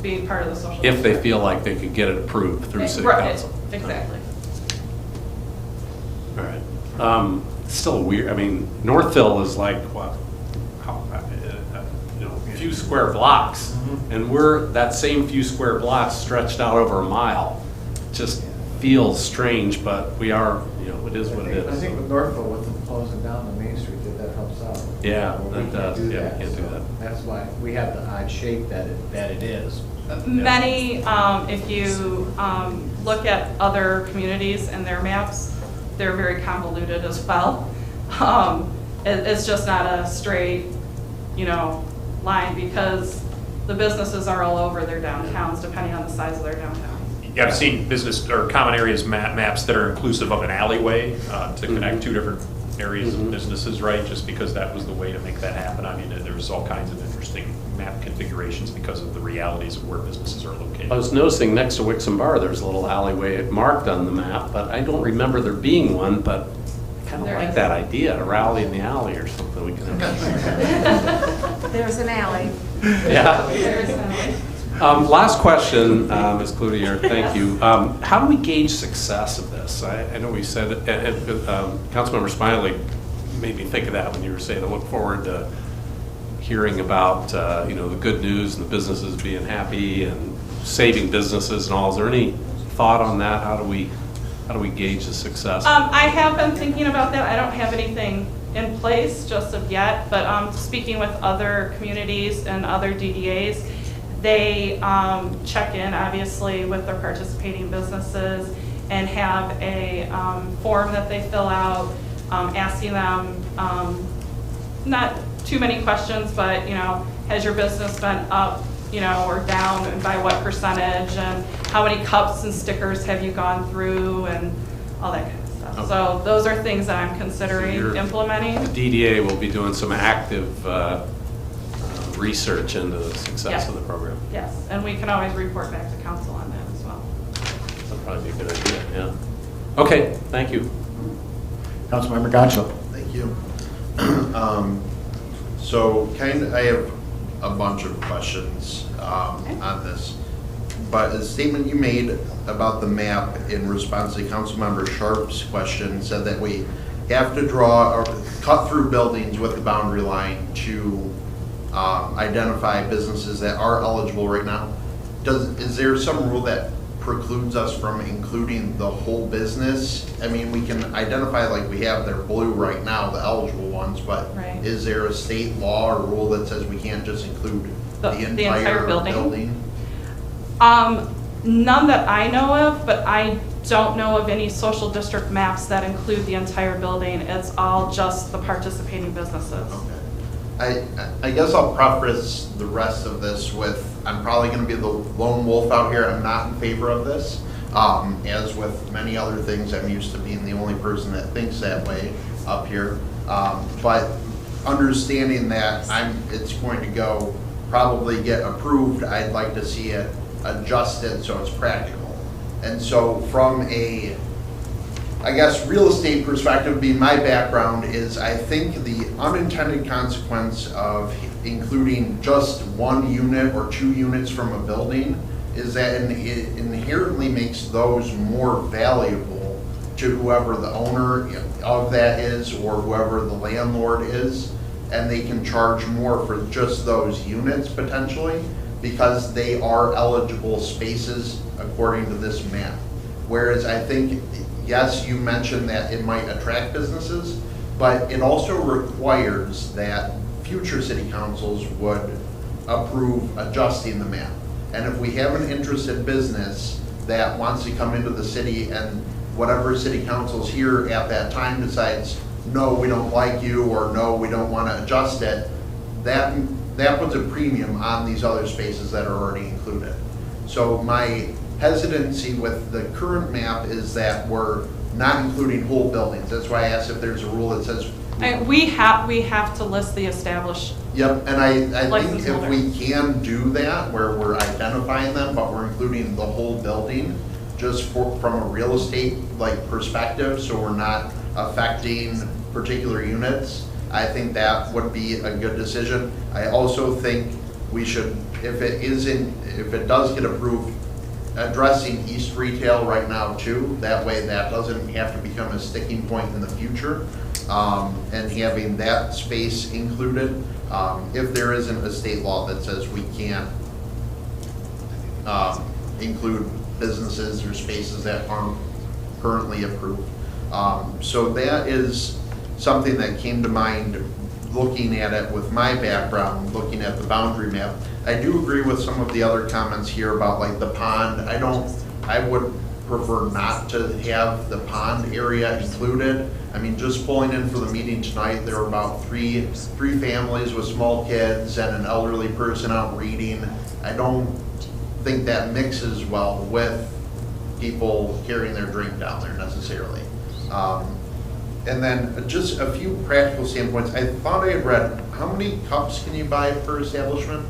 Being part of the social if district. they feel like they could get it approved through city council. Exactly. All right. Still weird. I mean, Northville is like what? A few square blocks, and we're that same few square blocks stretched out over a mile. Just feels strange, but we are. It is what it is. I think with Northville, with them closing down the Main Street, that helps out. Yeah, we that does. can't do Yeah, that. we can't do So that. that's why we have the odd shape that it is. Many, if you look at other communities and their maps, they're very convoluted as well. It's just not a straight, line because the businesses are all over their downtowns depending on the size of their downtown. Yeah, I've seen business or common areas maps that are inclusive of an alleyway to connect two different areas of businesses, right? Just because that was the way to make that happen. I mean, there's all kinds of interesting map configurations because of the realities of where businesses are located. I was noticing next to Wixom Bar, there's a little alleyway marked on the map, but I don't remember there being one, but I kind of like that idea, a rally in the alley or something. We can have. There's an alley. Yeah. There's an alley. Last question, Ms. Cloutier, thank you. How do we gauge success of this? I know we said, Councilmember Smiley made me think of that when you were saying, I look forward to hearing about the good news and the businesses being happy and saving businesses and all. Is there any thought on that? How do we gauge the success? I have been thinking about that. I don't have anything in place just of yet, but speaking with other communities and other DDAs, they check in, obviously, with their participating businesses and have a form that they fill out asking them not too many questions, but, has your business been up, or down, and by what percentage, and how many cups and stickers have you gone through, and all that kind of stuff. Okay. So those are things that I'm considering implementing. The DDA will be doing some active research into the success of the program. Yes, and we can always report back to council on that as well. That'd probably be a good idea, yeah. Okay, thank you. Councilmember Goncho. Thank you. I have a bunch of questions on this. But the statement you made about the map in response to Councilmember Sharp's question said that we have to draw or cut through buildings with the boundary line to identify businesses that are eligible right now. Is there some rule that precludes us from including the whole business? I mean, we can identify, like we have, they're blue right now, the eligible ones, but is there a state law or rule that says we can't just include the entire building? None that I know of, but I don't know of any social district maps that include the entire building. It's all just the participating businesses. Okay. I guess I'll preface the rest of this with, I'm probably going to be the lone wolf out here. I'm not in favor of this. As with many other things, I'm used to being the only person that thinks that way up here. But understanding that it's going to go probably get approved, I'd like to see it adjusted so it's practical. And so from a, I guess, real estate perspective, being my background, is I think the unintended consequence of including just one unit or 2 units from a building is that it inherently makes those more valuable to whoever the owner of that is or whoever the landlord is, and they can charge more for just those units potentially because they are eligible spaces according to this map. Whereas I think, yes, you mentioned that it might attract businesses, but it also requires that future city councils would approve adjusting the map. And if we have an interested business that wants to come into the city and whatever city council's here at that time decides, no, we don't like you, or no, we don't want to adjust it, that puts a premium on these other spaces that are already included. So my hesitancy with the current map is that we're not including whole buildings. That's why I asked if there's a rule that says. We have to list the established. Yep, and I think if holder. we can do that, where we're identifying them, but we're including the whole building, just from a real estate perspective, so we're not affecting particular units, I think that would be a good decision. I also think we should, if it does get approved, addressing East Retail right now too. That way that doesn't have to become a sticking point in the future. And having that space included, if there isn't a state law that says we can't include businesses or spaces that aren't currently approved. So that is something that came to mind looking at it with my background, looking at the boundary map. I do agree with some of the other comments here about the pond. I would prefer not to have the pond area included. I mean, just pulling in for the meeting tonight, there were about three families with small kids and an elderly person out reading. I don't think that mixes well with people carrying their drink down there necessarily. And then just a few practical standpoints. I thought I had read, how many cups can you buy per establishment?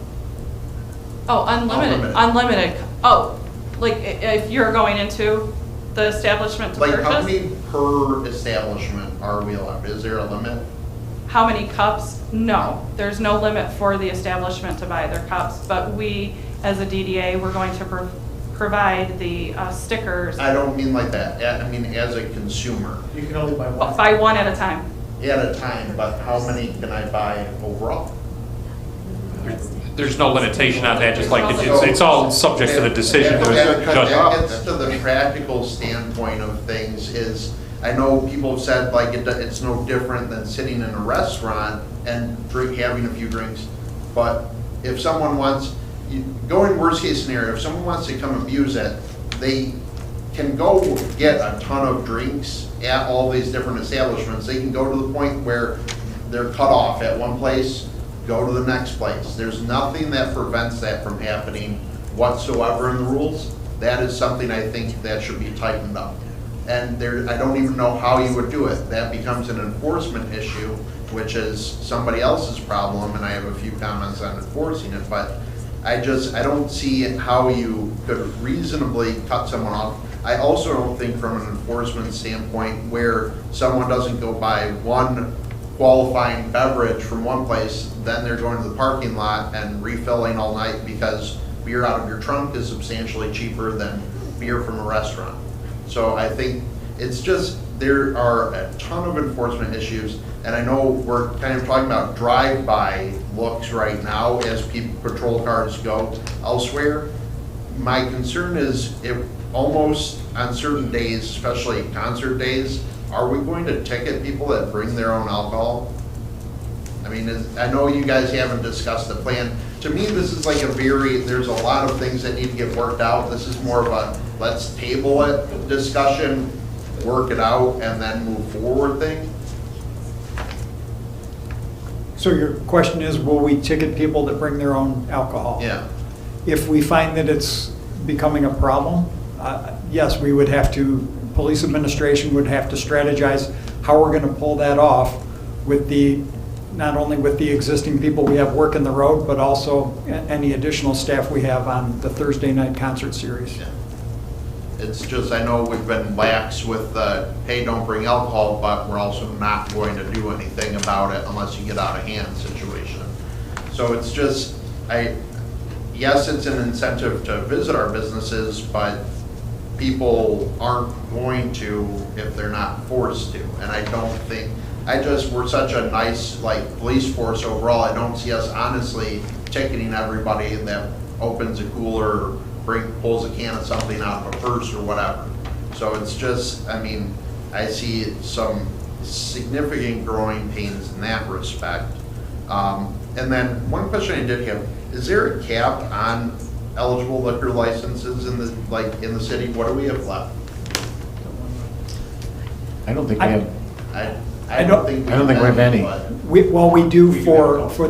Oh, unlimited. Oh, if you're going into the establishment to purchase? How many per establishment are we allowed? Is there a limit? How many cups? No, there's no limit for the establishment to buy their cups, but we, as a DDA, we're going to provide the stickers. I don't mean like that. I mean as a consumer. You can only buy one. Buy one at a time. At a time, but how many can I buy overall? There's no limitation on that, just like it's all subject to the decision. That gets to the practical standpoint of things is, I know people have said it's no different than sitting in a restaurant and having a few drinks, but if someone wants, going worst case scenario, if someone wants to come abuse it, they can go get a ton of drinks at all these different establishments. They can go to the point where they're cut off at one place, go to the next place. There's nothing that prevents that from happening whatsoever in the rules. That is something I think that should be tightened up. And I don't even know how you would do it. That becomes an enforcement issue, which is somebody else's problem, and I have a few comments on enforcing it, but I don't see how you could reasonably cut someone off. I also don't think from an enforcement standpoint where someone doesn't go buy one qualifying beverage from one place, then they're going to the parking lot and refilling all night because beer out of your trunk is substantially cheaper than beer from a restaurant. So I think it's just, there are a ton of enforcement issues, and I know we're kind of talking about drive-by looks right now as patrol cars go elsewhere. My concern is if almost on certain days, especially concert days, are we going to ticket people that bring their own alcohol? I mean, I know you guys haven't discussed the plan. To me, this is there's a lot of things that need to get worked out. This is more of a let's table it discussion, work it out, and then move forward thing. So your question is, will we ticket people that bring their own alcohol? Yeah. If we find that it's becoming a problem, yes, we would have to, police administration would have to strategize how we're going to pull that off with not only with the existing people we have working the road, but also any additional staff we have on the Thursday night concert series. Yeah. It's just, I know we've been lax with hey, don't bring alcohol, but we're also not going to do anything about it unless you get out of hand situation. So it's just, yes, it's an incentive to visit our businesses, but people aren't going to if they're not forced to. And I don't think, we're such a nice, police force overall. I don't see us honestly ticketing everybody that opens a cooler or pulls a can of something out of a purse or whatever. So it's just, I see some significant growing pains in that respect. And then one question I did have, is there a cap on eligible liquor licenses in the city? What do we have left? I don't think we have. I don't think we have any. We do for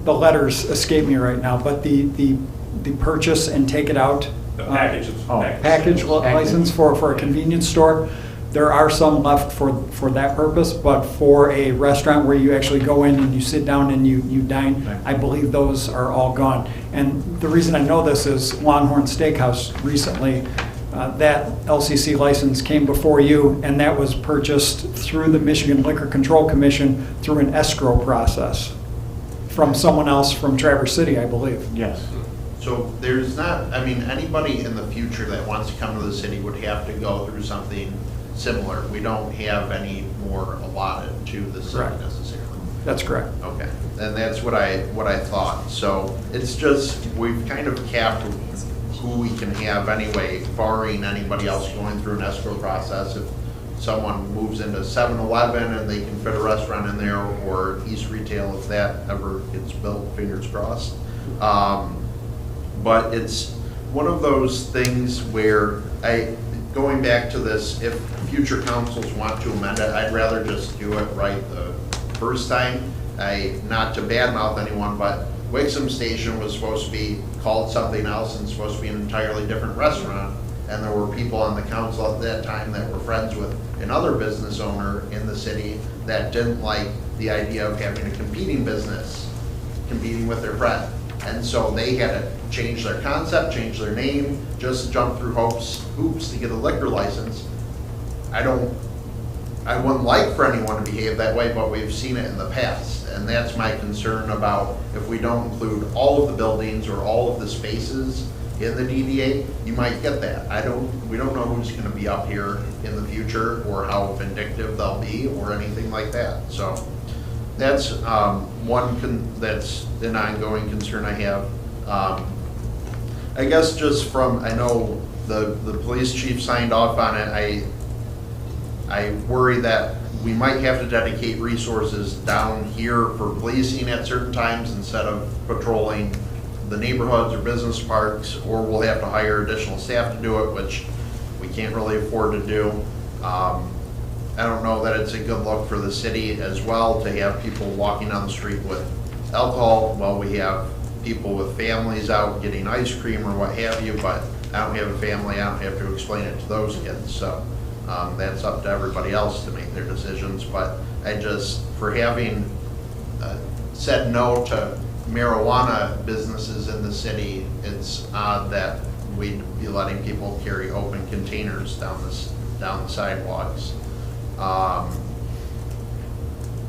the letters escape me right now, but the purchase and take it out. The package License for a convenience store. There are some left for that purpose, but for a restaurant where you actually go in and you sit down and you dine, I believe those are all gone. And the reason I know this is Longhorn Steakhouse recently, that LCC license came before you, and that was purchased through the Michigan Liquor Control Commission through an escrow process from someone else from Traverse City, I believe. Yes. So there's not, anybody in the future that wants to come to the city would have to go through something similar. We don't have any more allotted to the city necessarily. That's correct. Okay, and that's what I thought. So it's just, we've kind of capped who we can have anyway, barring anybody else going through an escrow process. If someone moves into 7-Eleven and they can fit a restaurant in there, or East Retail, if that ever gets built, fingers crossed. But it's one of those things where going back to this, if future councils want to amend it, I'd rather just do it right the first time. Not to badmouth anyone, but Wixom Station was supposed to be called something else and supposed to be an entirely different restaurant. And there were people on the council at that time that were friends with another business owner in the city that didn't like the idea of having a competing business competing with their friend. And so they had to change their concept, change their name, just jump through hoops to get a liquor license. I wouldn't like for anyone to behave that way, but we've seen it in the past. And that's my concern about if we don't include all of the buildings or all of the spaces in the DDA, you might get that. We don't know who's gonna be up here in the future or how vindictive they'll be or anything like that. So that's that's an ongoing concern I have. I guess just from, I know the police chief signed off on it, I worry that we might have to dedicate resources down here for policing at certain times instead of patrolling the neighborhoods or business parks, or we'll have to hire additional staff to do it, which we can't really afford to do. I don't know that it's a good look for the city as well to have people walking down the street with alcohol while we have people with families out getting ice cream or what have you, but I don't have a family, I don't have to explain it to those kids. So that's up to everybody else to make their decisions. But for having said no to marijuana businesses in the city, it's odd that we'd be letting people carry open containers down the sidewalks.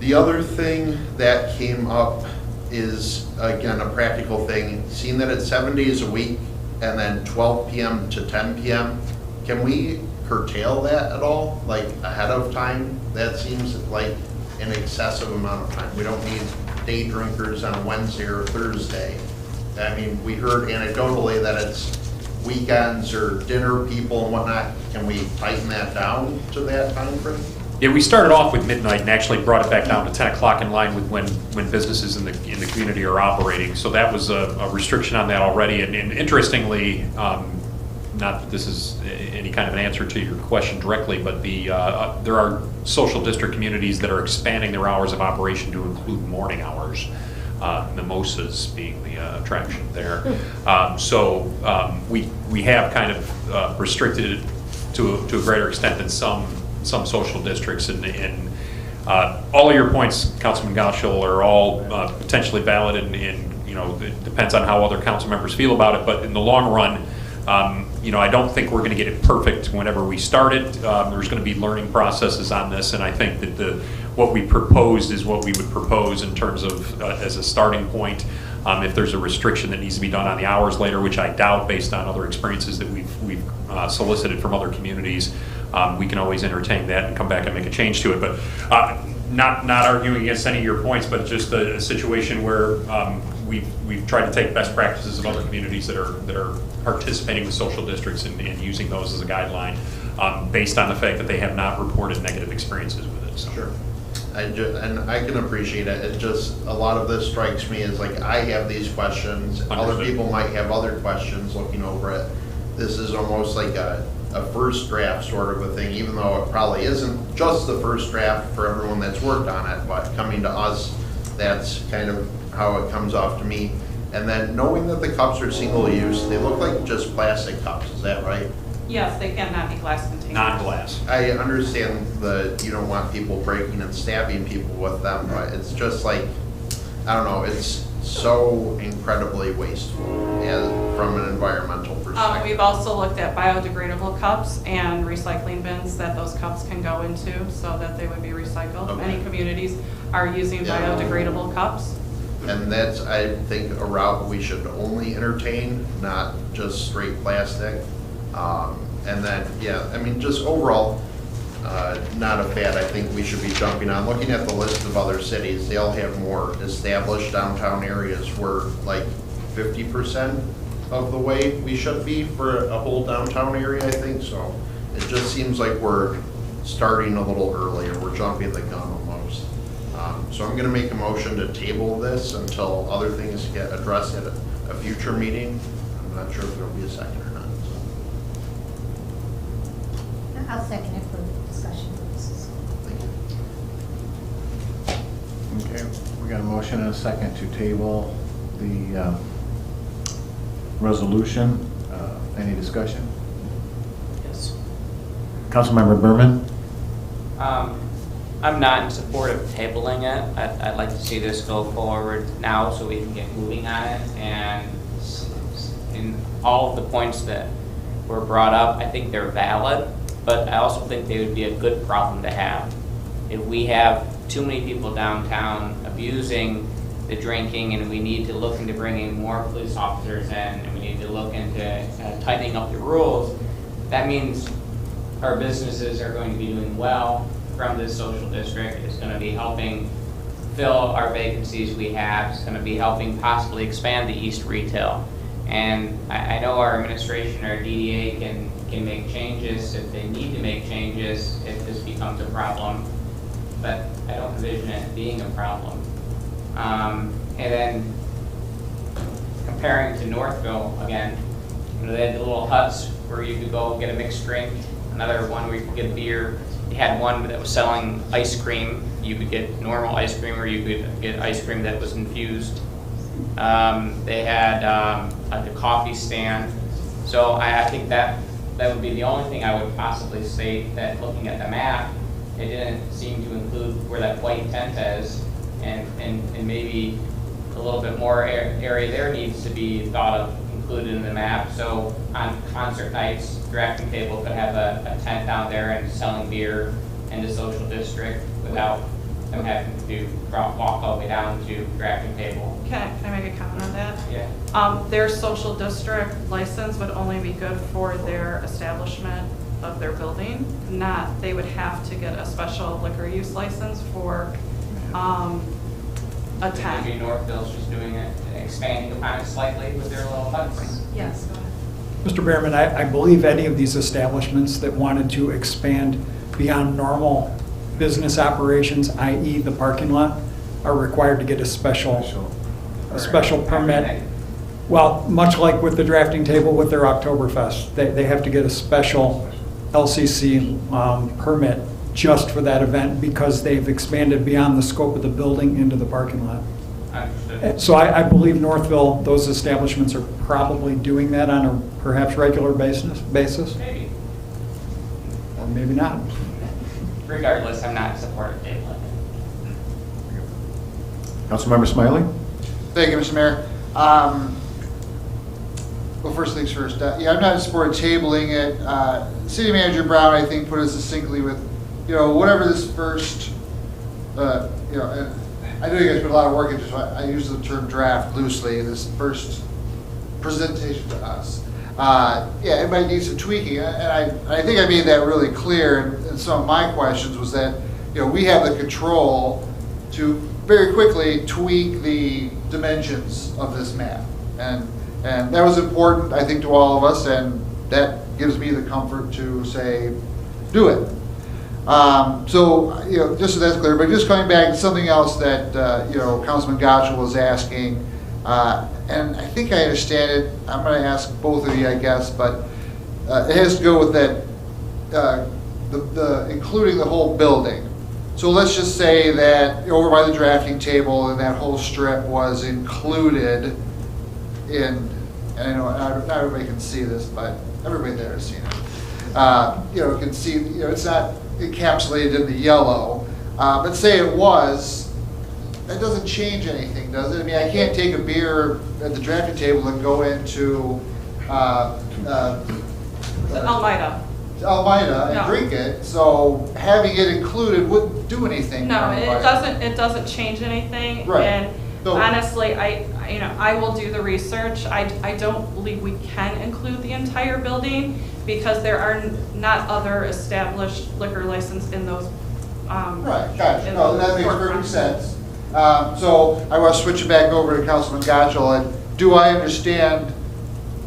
The other thing that came up is, again, a practical thing. Seeing that it's 7 days a week and then 12 p.m. to 10 p.m., can we curtail that at all, ahead of time? That seems like an excessive amount of time. We don't need day drinkers on a Wednesday or Thursday. We heard anecdotally that it's weekends or dinner people and whatnot. Can we tighten that down to that time frame? Yeah, we started off with midnight and actually brought it back down to 10 o'clock in line with when businesses in the community are operating. So that was a restriction on that already. And interestingly, not that this is any kind of an answer to your question directly, but there are social district communities that are expanding their hours of operation to include morning hours. Mimosas being the attraction there. So we have kind of restricted it to a greater extent than some social districts. And all of your points, Councilman Goschel, are all potentially valid, and it depends on how other council members feel about it. But in the long run, I don't think we're going to get it perfect whenever we start it. There's going to be learning processes on this, and I think that what we proposed is what we would propose in terms of as a starting point. If there's a restriction that needs to be done on the hours later, which I doubt based on other experiences that we've solicited from other communities, we can always entertain that and come back and make a change to it. But not arguing against any of your points, but just a situation where we've tried to take best practices of other communities that are participating with social districts and using those as a guideline based on the fact that they have not reported negative experiences with it. So. Sure. And I can appreciate it. It just, a lot of this strikes me as like, I have these questions, other people might have other questions looking over it. This is almost like a first draft sort of a thing, even though it probably isn't just the first draft for everyone that's worked on it, but coming to us, that's kind of how it comes off to me. And then knowing that the cups are single use, they look like just plastic cups, is that right? Yes, they cannot be glass containers. Not glass. I understand that you don't want people breaking and stabbing people with them, but it's just like, I don't know, it's so incredibly wasteful from an environmental perspective. We've also looked at biodegradable cups and recycling bins that those cups can go into so that they would be recycled. Okay. Many communities are using biodegradable cups. And that's, I think, a route we should only entertain, not just straight plastic. And then, yeah, I mean, just overall, not a fad I think we should be jumping on. Looking at the list of other cities, they all have more established downtown areas. We're like 50% of the way we should be for a whole downtown area, I think. So it just seems like we're starting a little earlier. We're jumping the gun almost. So I'm going to make a motion to table this until other things get addressed at a future meeting. I'm not sure if there'll be a second or not. I'll second it for discussion purposes. Thank you. Okay, we got a motion and a second to table the resolution. Any discussion? Yes. Councilmember Berman? I'm not in support of tabling it. I'd like to see this go forward now so we can get moving on it. And in all of the points that were brought up, I think they're valid, but I also think they would be a good problem to have. If we have too many people downtown abusing the drinking, and we need to look into bringing more police officers in, and we need to look into tightening up the rules, that means our businesses are going to be doing well from this social district. It's going to be helping fill our vacancies we have. It's going to be helping possibly expand the East Retail. And I know our administration, our DDA can make changes if they need to make changes if this becomes a problem, but I don't envision it being a problem. And then comparing to Northville again, they had the little huts where you could go get a mixed drink, another one where you could get beer. You had one that was selling ice cream. You could get normal ice cream, or you could get ice cream that was infused. They had like a coffee stand. So I think that would be the only thing I would possibly state, that looking at the map, it didn't seem to include where that white tent is, and maybe a little bit more area there needs to be thought of, included in the map. So on concert nights, drafting table could have a tent down there and selling beer in the social district without them having to walk all the way down to drafting table. Can I make a comment on that? Yeah. Their social district license would only be good for their establishment of their building, not, they would have to get a special liquor use license for a tent. Maybe Northville's just doing it, expanding upon it slightly with their little huts. Yes, go ahead. Mr. Behrman, I believe any of these establishments that wanted to expand beyond normal business operations, i.e. the parking lot, are required to get a special permit. Well, much like with the drafting table with their Oktoberfest, they have to get a special LCC permit just for that event because they've expanded beyond the scope of the building into the parking lot. Understood. So I believe Northville, those establishments are probably doing that on a perhaps regular basis, Maybe. or maybe not. Regardless, I'm not in support of Dave Lemon. Councilmember Smiley? Thank you, Mr. Mayor. Well, first things first. Yeah, I'm not in support of tabling it. City Manager Brown, I think, put it succinctly with, whatever this first, and I know you guys put a lot of work into it, so I use the term draft loosely, this first presentation to us. Yeah, it might need some tweaking, and I think I made that really clear, and some of my questions was that, we have the control to very quickly tweak the dimensions of this map. And that was important, I think, to all of us, and that gives me the comfort to say, do it. So, just so that's clear, but just coming back to something else that, Councilman Gottschall was asking, and I think I understand it. I'm going to ask both of you, I guess, but it has to go with that, the including the whole building. So let's just say that over by the drafting table and that whole strip was included in, and I know not everybody can see this, but everybody there has seen it. Can see, it's not encapsulated in the yellow, but say it was, that doesn't change anything, does it? I mean, I can't take a beer at the drafting table and go into Almeida. And No. drink it, so having it included wouldn't do anything. No, for it anybody. doesn't change anything. Right. And So- honestly, I will do the research. I don't believe we can include the entire building because there are not other established liquor license in those. Right, gotcha. in No, those that makes perfect storefronts. sense. So I want to switch it back over to Councilman Gottschall. And do I understand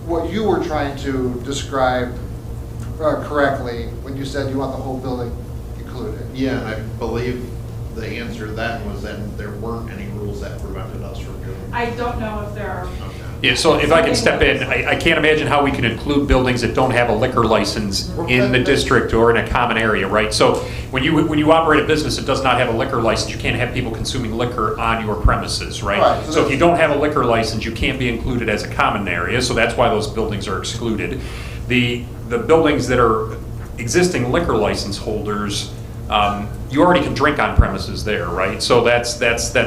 what you were trying to describe correctly when you said you want the whole building included? Yeah, and I believe the answer then was that there weren't any rules that prevented us from doing it. I don't know if there are. Okay. Yeah, so if I can step in, I can't imagine how we can include buildings that don't have a liquor license in the district or in a common area, right? So when you operate a business that does not have a liquor license, you can't have people consuming liquor on your premises, right? Right, So if you don't have a liquor license, you can't be included as a common area, so that's why those buildings are excluded. The buildings that are existing liquor license holders, you already can drink on premises there, right? So that's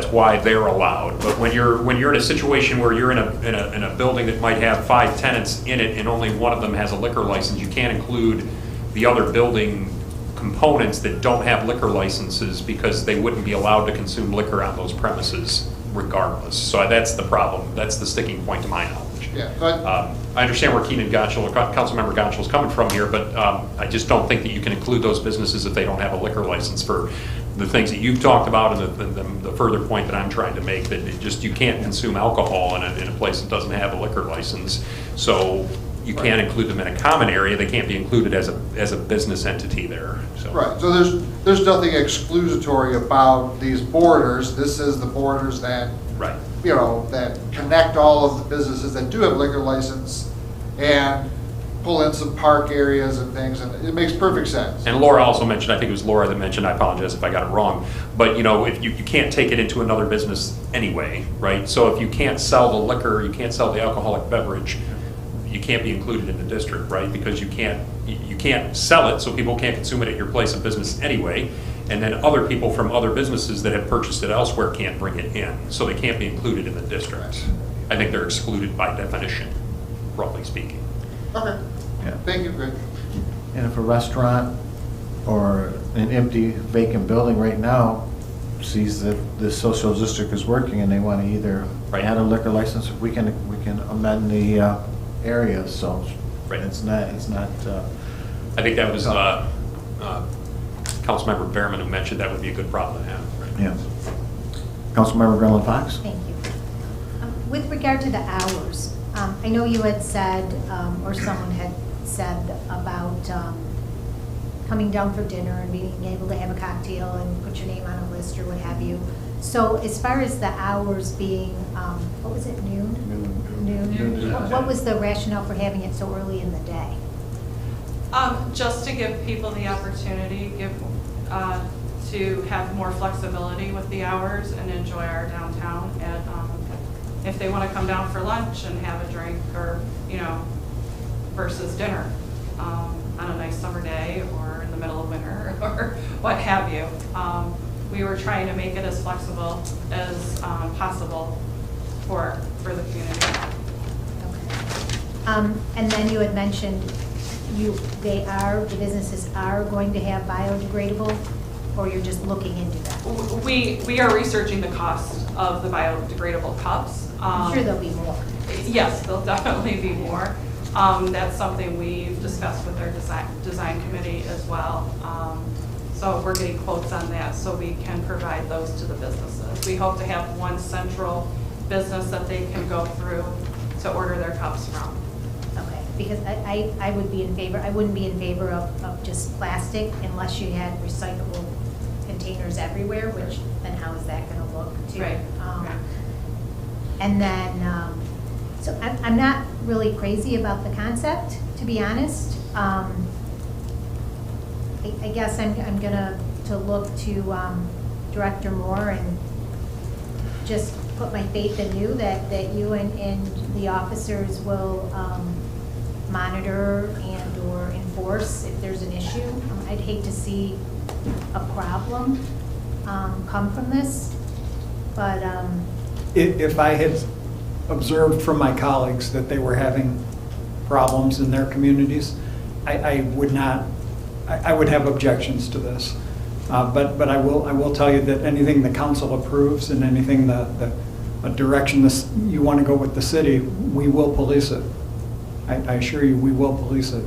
why they're allowed. But when you're in a situation where you're in a building that might have 5 tenants in it and only one of them has a liquor license, you can't include the other building components that don't have liquor licenses because they wouldn't be allowed to consume liquor on those premises regardless. So that's the problem. That's the sticking point to my knowledge. Yeah. But I understand where Councilmember Gottschall is coming from here, but I just don't think that you can include those businesses if they don't have a liquor license for the things that you've talked about and the further point that I'm trying to make, that you can't consume alcohol in a place that doesn't have a liquor license. So you can't include them in a common area. They can't be included as a business entity there. So. right, so there's nothing exclusatory about these borders. This is the borders that Right. that connect all of the businesses that do have liquor license and pull in some park areas and things, and it makes perfect sense. And Laura also mentioned, I think it was Laura that mentioned, I apologize if I got it wrong, but if you can't take it into another business anyway, right? So if you can't sell the liquor, you can't sell the alcoholic beverage, you can't be included in the district, right? Because you can't sell it, so people can't consume it at your place of business anyway. And then other people from other businesses that have purchased it elsewhere can't bring it in, so they can't be included in the district. I think they're excluded by definition, roughly speaking. Okay, Yeah. thank you, Greg. And if a restaurant or an empty vacant building right now sees that this social district is working and they want to either add a liquor license, we can amend the area, so it's not. I think that was Councilmember Behrman who mentioned that would be a good problem to have. Right? Yeah. Councilmember Grillen Fox? Thank you. With regard to the hours, I know you had said, or someone had said about coming down for dinner and being able to have a cocktail and put your name on a list or what have you. So as far as the hours being, what was it, noon? Noon. What was the rationale for having it so early in the day? Just to give people the opportunity, to have more flexibility with the hours and enjoy our downtown. And if they want to come down for lunch and have a drink, or versus dinner on a nice summer day or in the middle of winter or what have you, we were trying to make it as flexible as possible for the community. Okay. And then you had mentioned the businesses are going to have biodegradable, or you're just looking into that? We are researching the cost of the biodegradable cups. I'm sure there'll be more. Yes, there'll definitely be more. That's something we've discussed with our design committee as well. So we're getting quotes on that so we can provide those to the businesses. We hope to have one central business that they can go through to order their cups from. Okay, because I would be in favor, I wouldn't be in favor of just plastic unless you had recyclable containers everywhere, which then how is that going to look too? Right. Right. And then, so I'm not really crazy about the concept, to be honest. I guess I'm gonna look to Director Moore and just put my faith in you that you and the officers will monitor and or enforce if there's an issue. I'd hate to see a problem come from this, but If I had observed from my colleagues that they were having problems in their communities, I would not, I would have objections to this. But I will tell you that anything the council approves and anything the direction you want to go with the city, we will police it. I assure you, we will police it.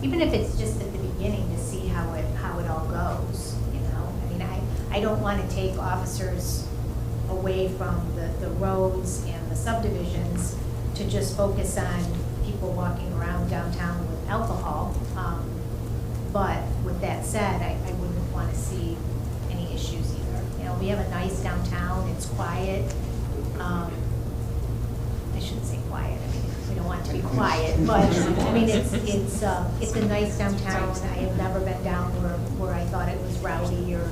even if it's just at the beginning to see how it all goes, I mean, I don't want to take officers away from the roads and the subdivisions to just focus on people walking around downtown with alcohol. But with that said, I wouldn't want to see any issues either. We have a nice downtown, it's quiet. I shouldn't say quiet, I mean, we don't want it to be quiet, but I mean, it's a nice downtown. I have never been down where I thought it was rowdy or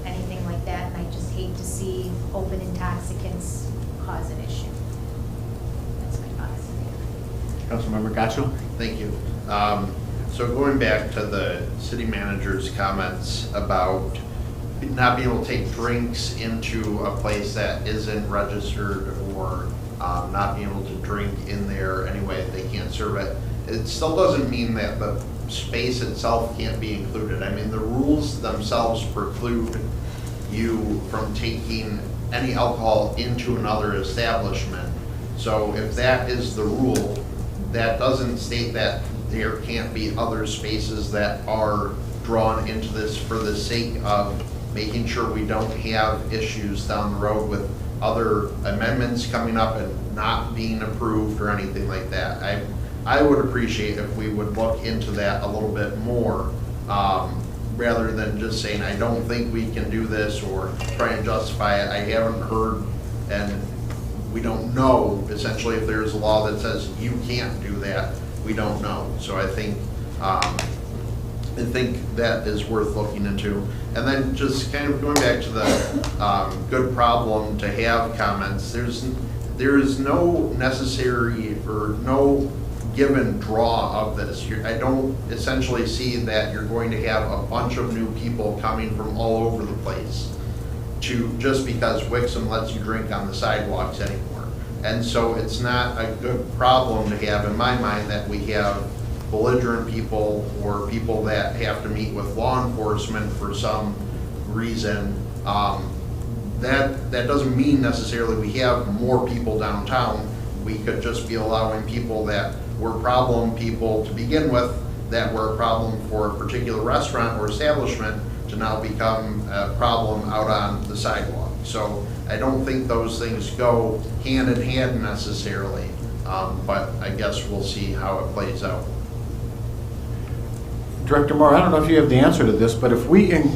anything like that, and I just hate to see open intoxicants cause an issue. That's my thoughts. Councilmember Gatchel? Thank you. So going back to the city manager's comments about not being able to take drinks into a place that isn't registered, or not being able to drink in there anyway, they can't serve it. It still doesn't mean that the space itself can't be included. I mean, the rules themselves preclude you from taking any alcohol into another establishment. So if that is the rule, that doesn't state that there can't be other spaces that are drawn into this for the sake of making sure we don't have issues down the road with other amendments coming up and not being approved or anything like that. I would appreciate if we would look into that a little bit more, rather than just saying, I don't think we can do this, or try and justify it. I haven't heard, and we don't know, essentially, if there's a law that says you can't do that. We don't know. So I think that is worth looking into. And then just kind of going back to the good problem to have comments, there is no necessary or no given draw of this. I don't essentially see that you're going to have a bunch of new people coming from all over the place just because Wixom lets you drink on the sidewalks anymore. And so it's not a good problem to have, in my mind, that we have belligerent people or people that have to meet with law enforcement for some reason. That doesn't mean necessarily we have more people downtown. We could just be allowing people that were problem people to begin with, that were a problem for a particular restaurant or establishment, to now become a problem out on the sidewalk. So I don't think those things go hand in hand necessarily, but I guess we'll see how it plays out. Director Moore, I don't know if you have the answer to this, but if we, I'm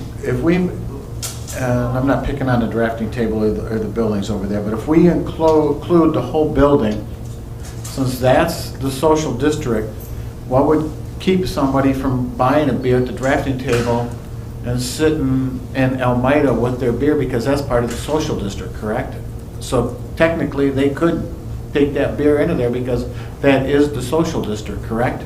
not picking on the drafting table or the buildings over there, but if we include the whole building, since that's the social district, what would keep somebody from buying a beer at the drafting table and sitting in Elmira with their beer, because that's part of the social district, correct? So technically, they could take that beer into there because that is the social district, correct?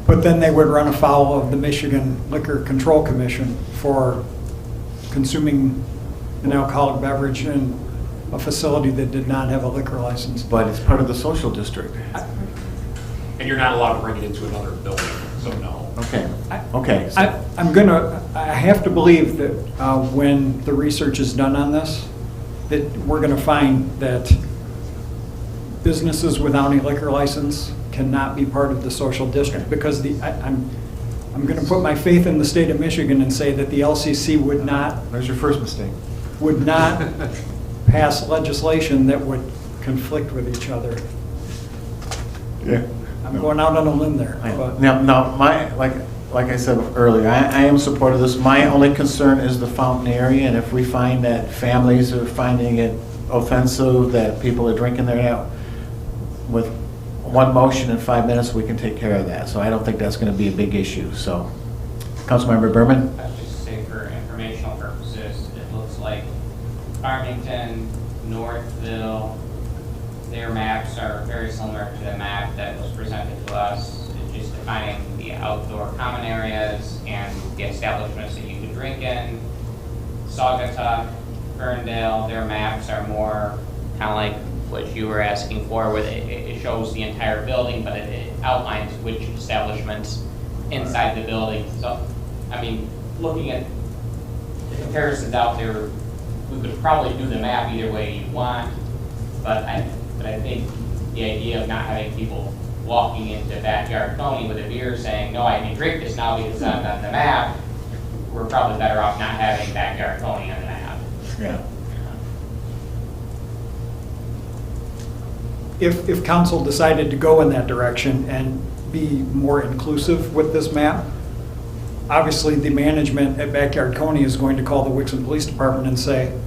But then they would run afoul of the Michigan Liquor Control Commission for consuming an alcoholic beverage in a facility that did not have a liquor license. But it's part of the social district. And you're not allowed to bring it into another building, so no. Okay, okay. I have to believe that when the research is done on this, that we're gonna find that businesses without a liquor license cannot be part of the social district, because I'm gonna put my faith in the state of Michigan and say that the LCC would not. There's your first mistake. Would not pass legislation that would conflict with each other. Yeah. I'm going out on a limb there. But Now, like I said earlier, I am supportive of this. My only concern is the fountain area, and if we find that families are finding it offensive, that people are drinking there now, with one motion in 5 minutes, we can take care of that. So I don't think that's going to be a big issue. So, Councilmember Berman? I was just saying, for informational purposes, it looks like Farmington, Northville, their maps are very similar to the map that was presented to us. It's just defining the outdoor common areas and the establishments that you can drink in. Saugatuck, Ferndale, their maps are more kind of like what you were asking for, where it shows the entire building, but it outlines which establishments inside the building. So, I mean, looking at the comparisons out there, we could probably do the map either way you want, but I think the idea of not having people walking into Backyard Coney with a beer saying, no, I can drink this now because I'm on the map, we're probably better off not having Backyard Coney on the map. Yeah. if council decided to go in that direction and be more inclusive with this map, obviously the management at Backyard Coney is going to call the Wixom Police Department and say,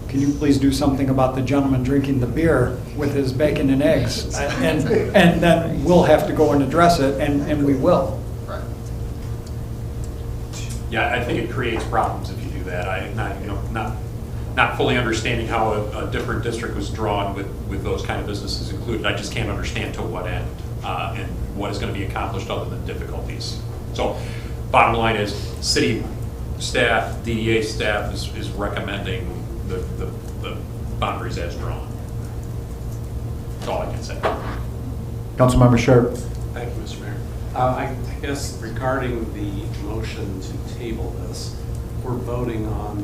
can you please do something about the gentleman drinking the beer with his bacon and eggs? And then we'll have to go and address it, and we will. Right. Yeah, I think it creates problems if you do that. Not fully understanding how a different district was drawn with those kind of businesses included. I just can't understand to what end and what is going to be accomplished other than difficulties. So bottom line is city staff, DDA staff is recommending the boundaries as drawn. That's all I can say. Councilmember Sharp. Thank you, Mr. Mayor. I guess regarding the motion to table this, we're voting on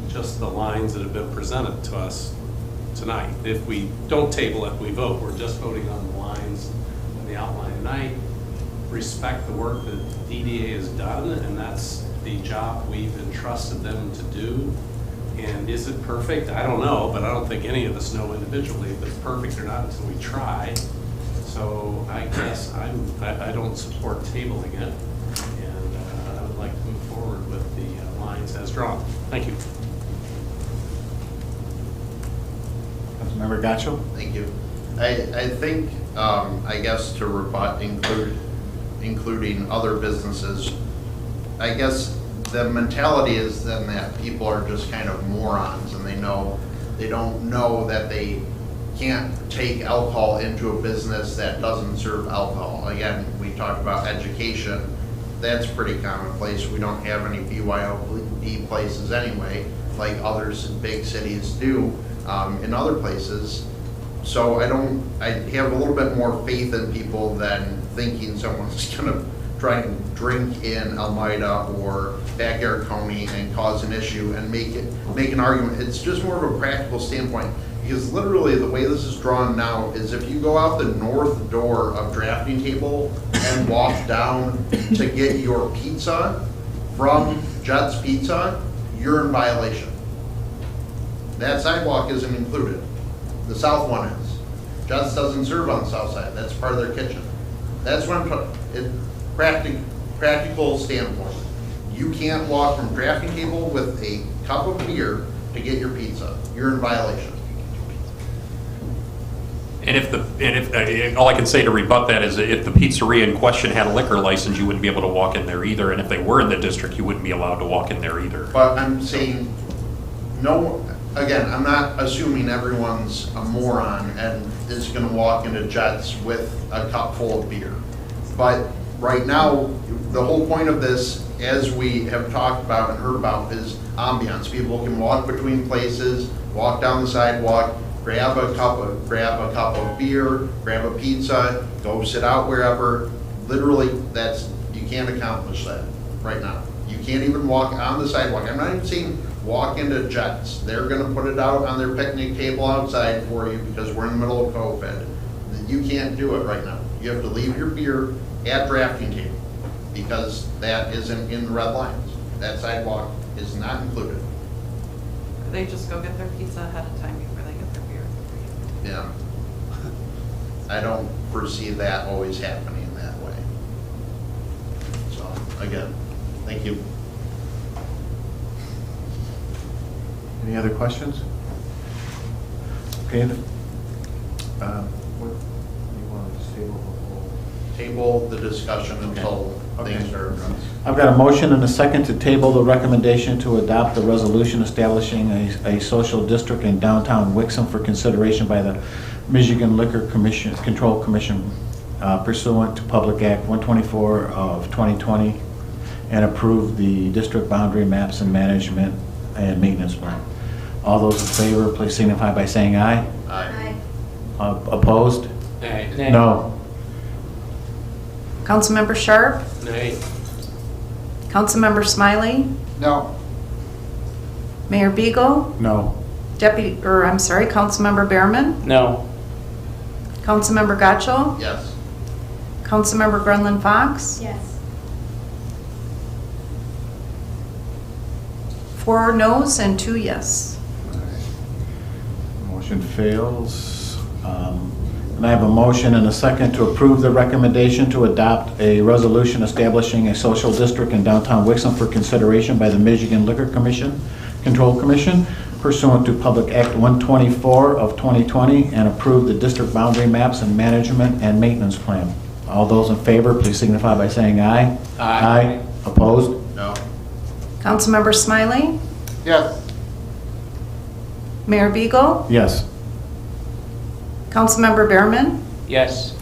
just the lines that have been presented to us tonight. If we don't table it, we vote. We're just voting on the lines in the outline. And I respect the work that DDA has done, and that's the job we've entrusted them to do. And is it perfect? I don't know, but I don't think any of us know individually if it's perfect or not until we try. So I guess I don't support tabling it, and I would like to move forward with the lines as drawn. Thank you. Councilmember Gacho. Thank you. I think, I guess to rebut including other businesses, I guess the mentality is then that people are just kind of morons and they don't know that they can't take alcohol into a business that doesn't serve alcohol. Again, we talked about education. That's pretty commonplace. We don't have any BYOB places anyway, like others in big cities do in other places. So I have a little bit more faith in people than thinking someone's gonna try and drink in Almeida or Backyard Coney and cause an issue and make an argument. It's just more of a practical standpoint, because literally the way this is drawn now is if you go out the north door of Drafting Table and walk down to get your pizza from Judd's Pizza, you're in violation. That sidewalk isn't included. The south one is. Judd's doesn't serve on the south side. That's part of their kitchen. That's what I'm talking, practical standpoint. You can't walk from drafting table with a cup of beer to get your pizza. You're in violation. And all I can say to rebut that is if the pizzeria in question had a liquor license, you wouldn't be able to walk in there either. And if they were in the district, you wouldn't be allowed to walk in there either. But I'm saying, no, again, I'm not assuming everyone's a moron and is gonna walk into Jets with a cup full of beer. But right now, the whole point of this, as we have talked about and heard about, is ambiance. People can walk between places, walk down the sidewalk, grab a cup of beer, grab a pizza, go sit out wherever. Literally, you can't accomplish that right now. You can't even walk on the sidewalk. I'm not even saying walk into Jets. They're gonna put it out on their picnic table outside for you because we're in the middle of COVID. You can't do it right now. You have to leave your beer at drafting table because that isn't in the red lines. That sidewalk is not included. They just go get their pizza ahead of time before they get their beer. Yeah. I don't foresee that always happening that way. So, again, thank you. Any other questions? Okay. What do you want to table? Table the discussion until Okay. things are addressed. I've got a motion and a second to table the recommendation to adopt the resolution establishing a social district in downtown Wixom for consideration by the Michigan Liquor Control Commission pursuant to Public Act 124 of 2020 and approve the district boundary maps and management and maintenance plan. All those in favor, please signify by saying aye. Aye. Opposed? Nay. No. Councilmember Sharp? Nay. Councilmember Smiley? No. Mayor Beagle? No. Councilmember Behrman? No. Councilmember Gotchel? Yes. Councilmember Grunland Fox? Yes. 4 noes and 2 yes. Motion fails. And I have a motion and a second to approve the recommendation to adopt a resolution establishing a social district in downtown Wixom for consideration by the Michigan Liquor Control Commission pursuant to Public Act 124 of 2020 and approve the district boundary maps and management and maintenance plan. All those in favor, please signify by saying aye. Aye. Opposed? No. Councilmember Smiley? Yes. Mayor Beagle? Yes. Councilmember Behrman? Yes.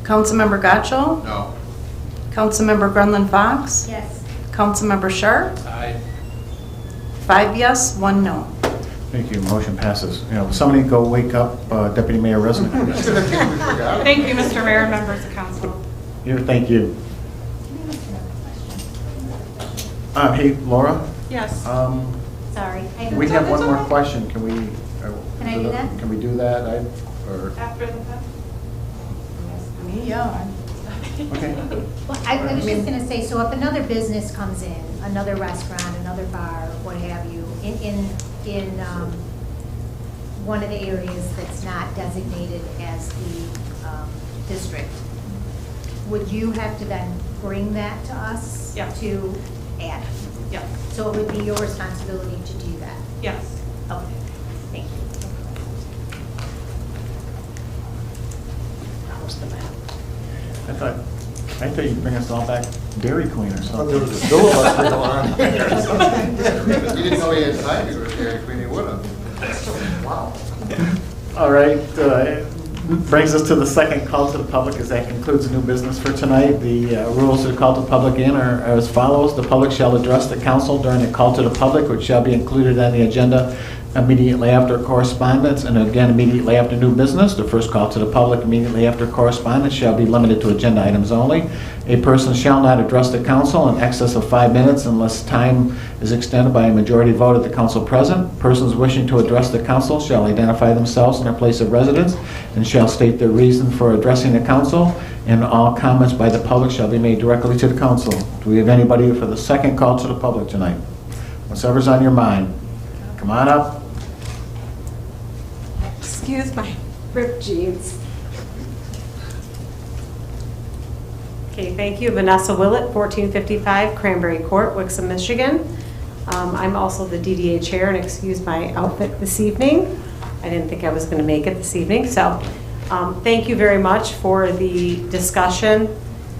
Councilmember Gotchel? No. Councilmember Grunland Fox? Yes. Councilmember Sharp? Aye. 5 yes, 1 no. Thank you. Motion passes. You know, somebody go wake up Deputy Mayor Resnick. Thank you, Mr. Mayor and members of council. Here, thank you. Hey, Laura? Yes. Sorry. We have one more question. Can we? Can I do that? Can we do that? After the fact? Yeah. Okay. Well, I was just going to say, so if another business comes in, another restaurant, another bar, what have you, in one of the areas that's not designated as the district, would you have to then bring that to us? Yeah. To add? Yeah. So it would be your responsibility to do that? Yes. Okay, thank you. I thought you'd bring us all back Dairy Queen or something. There was a filibuster going on. You didn't know he had time to go to Dairy Queen, he would have. Wow. All right, brings us to the second call to the public, as that concludes the new business for tonight. The rules to the call to public in are as follows. The public shall address the council during the call to the public, which shall be included on the agenda immediately after correspondence, and again immediately after new business. The first call to the public immediately after correspondence shall be limited to agenda items only. A person shall not address the council in excess of 5 minutes unless time is extended by a majority vote of the council present. Persons wishing to address the council shall identify themselves and their place of residence and shall state their reason for addressing the council, and all comments by the public shall be made directly to the council. Do we have anybody for the second call to the public tonight? Whatever's on your mind. Come on up. Excuse my ripped jeans. Okay, thank you. Vanessa Willett, 1455 Cranberry Court, Wixom, Michigan. I'm also the DDA chair, and excuse my outfit this evening. I didn't think I was going to make it this evening, so thank you very much for the discussion.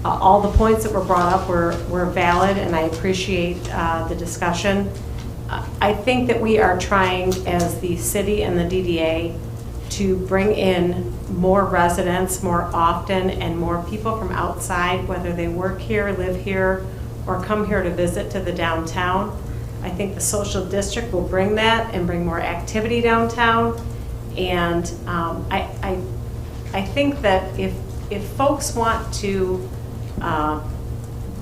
All the points that were brought up were valid, and I appreciate the discussion. I think that we are trying, as the city and the DDA, to bring in more residents more often and more people from outside, whether they work here, live here, or come here to visit to the downtown. I think the social district will bring that and bring more activity downtown. And I think that if folks want to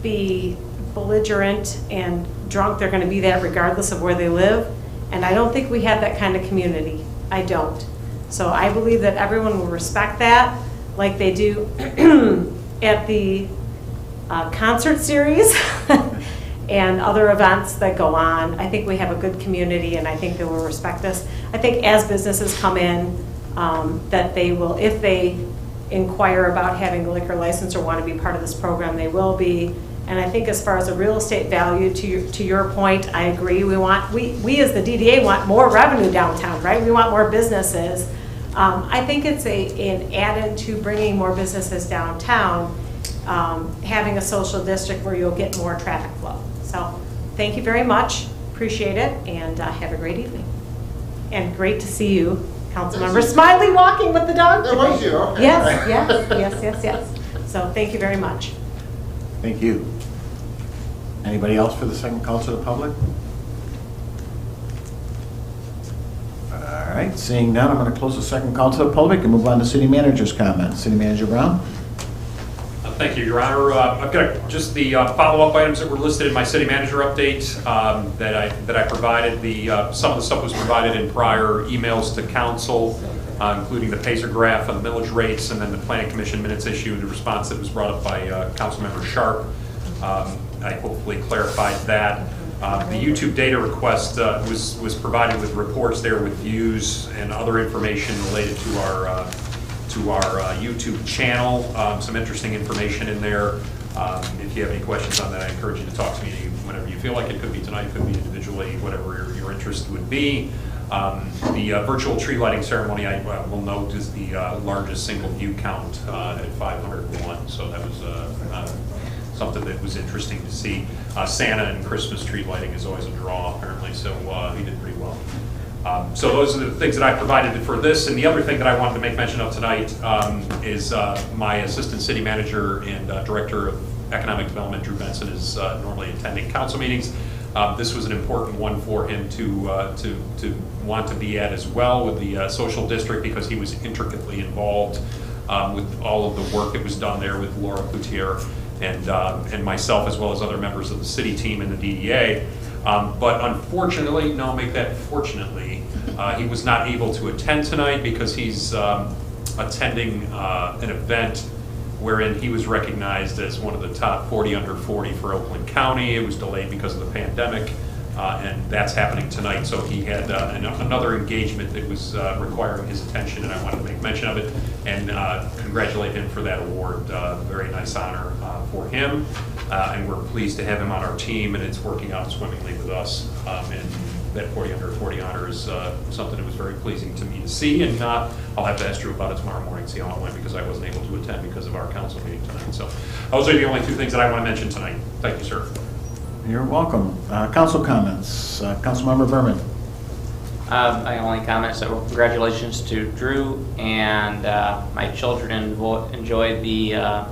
be belligerent and drunk, they're going to be that regardless of where they live. And I don't think we have that kind of community. I don't. So I believe that everyone will respect that, like they do at the concert series and other events that go on. I think we have a good community, and I think they will respect us. I think as businesses come in, that they will, if they inquire about having a liquor license or want to be part of this program, they will be. And I think as far as the real estate value, to your point, I agree. We as the DDA want more revenue downtown, right? We want more businesses. I think it's an add-in to bringing more businesses downtown, having a social district where you'll get more traffic flow. So thank you very much. Appreciate it, and have a great evening. And great to see you, Councilmember Smiley, walking with the dog today. That was you, okay. Yes. So thank you very much. Thank you. Anybody else for the second call to the public? All right, seeing none, I'm going to close the second call to the public and move on to City Manager's comments. City Manager Brown? Thank you, Your Honor. I've got just the follow-up items that were listed in my City Manager update that I provided. Some of the stuff was provided in prior emails to Council, including the Pacer graph on the millage rates, and then the Planning Commission minutes issued, the response that was brought up by Councilmember Sharp. I hopefully clarified that. The YouTube data request was provided with reports there with views and other information related to our YouTube channel. Some interesting information in there. If you have any questions on that, I encourage you to talk to me whenever you feel like it. Could be tonight, could be individually, whatever your interest would be. The virtual tree lighting ceremony, I will note, is the largest single view count at 501. So that was something that was interesting to see. Santa and Christmas tree lighting is always a draw, apparently, so he did pretty well. So those are the things that I provided for this. And the other thing that I wanted to make mention of tonight is my Assistant City Manager and Director of Economic Development, Drew Benson, is normally attending council meetings. This was an important one for him to want to be at as well with the social district, because he was intricately involved with all of the work that was done there with Laura Coutier and myself, as well as other members of the city team and the DDA. But unfortunately, no, make that fortunately, he was not able to attend tonight because he's attending an event wherein he was recognized as one of the top 40 under 40 for Oakland County. It was delayed because of the pandemic, and that's happening tonight. So he had another engagement that was requiring his attention, and I wanted to make mention of it and congratulate him for that award. Very nice honor for him, and we're pleased to have him on our team, and it's working out swimmingly with us. And that 40 under 40 honor is something that was very pleasing to me to see, and I'll have to ask Drew about it tomorrow morning, see how it went, because I wasn't able to attend because of our council meeting tonight. So those are the only two things that I want to mention tonight. Thank you, sir. You're welcome. Council comments. Councilmember Berman. My only comment is congratulations to Drew, and my children enjoyed the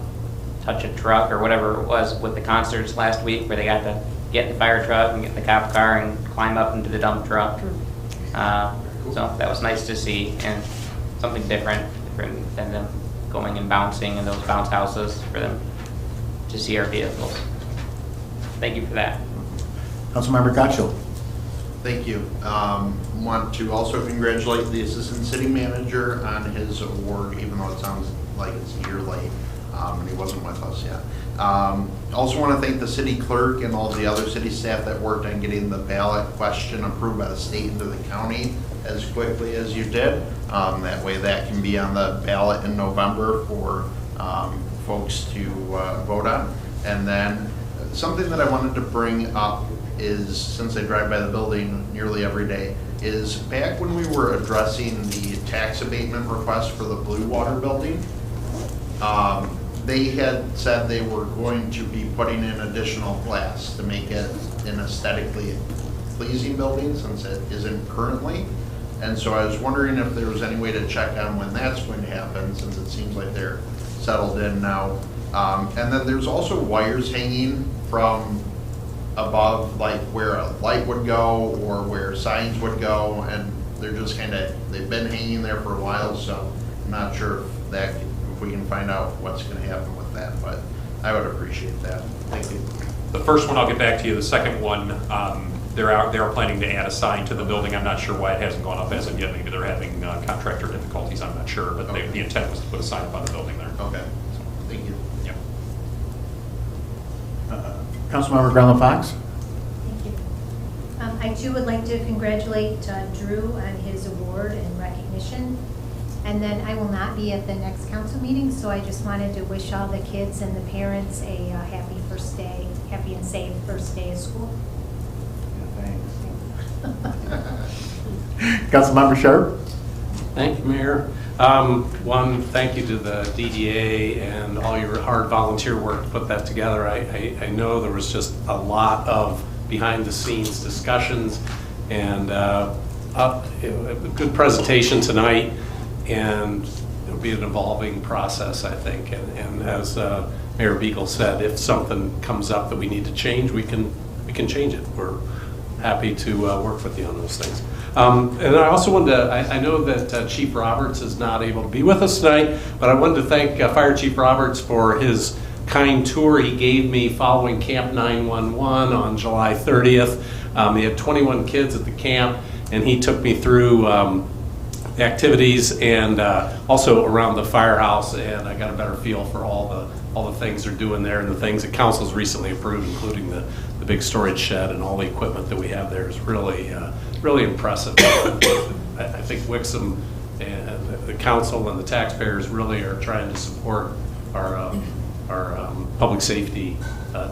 touch a truck or whatever it was with the concerts last week, where they got to get in the fire truck and get in the cop car and climb up into the dump truck. So that was nice to see, and something different than them going and bouncing in those bounce houses, for them to see our vehicles. Thank you for that. Councilmember Gotchel. Thank you. Want to also congratulate the Assistant City Manager on his award, even though it sounds like it's a year late, and he wasn't with us yet. Also want to thank the city clerk and all the other city staff that worked on getting the ballot question approved by the state into the county as quickly as you did. That way that can be on the ballot in November for folks to vote on. And then something that I wanted to bring up is, since I drive by the building nearly every day, is back when we were addressing the tax abatement request for the Blue Water building, they had said they were going to be putting in additional glass to make it an aesthetically pleasing building, since it isn't currently. And so I was wondering if there was any way to check on when that's going to happen, since it seems like they're settled in now. And then there's also wires hanging from above, like where a light would go or where signs would go, and they're just kind of, they've been hanging there for a while, so I'm not sure if we can find out what's going to happen with that, but I would appreciate that. Thank you. The first one, I'll get back to you. The second one, they are planning to add a sign to the building. I'm not sure why it hasn't gone up as of yet. Maybe they're having contractor difficulties. I'm not sure, but Okay. the intent was to put a sign up on the building there. Okay, thank you. Yep. Councilmember Grandland Fox? Thank you. I too would like to congratulate Drew on his award and recognition. And then I will not be at the next council meeting, so I just wanted to wish all the kids and the parents a happy first day, happy and safe first day of school. Councilmember Sharp? Thank you, Mayor. One, thank you to the DDA and all your hard volunteer work to put that together. I know there was just a lot of behind-the-scenes discussions and a good presentation tonight, and it'll be an evolving process, I think. And as Mayor Beagle said, if something comes up that we need to change, we can change it. We're happy to work with you on those things. And I also wanted to, I know that Chief Roberts is not able to be with us tonight, but I wanted to thank Fire Chief Roberts for his kind tour he gave me following Camp 911 on July 30th. He had 21 kids at the camp, and he took me through activities and also around the firehouse, and I got a better feel for all the things they're doing there and the things that council's recently approved, including the big storage shed and all the equipment that we have there is really really impressive. I think Wixom and the council and the taxpayers really are trying to support our public safety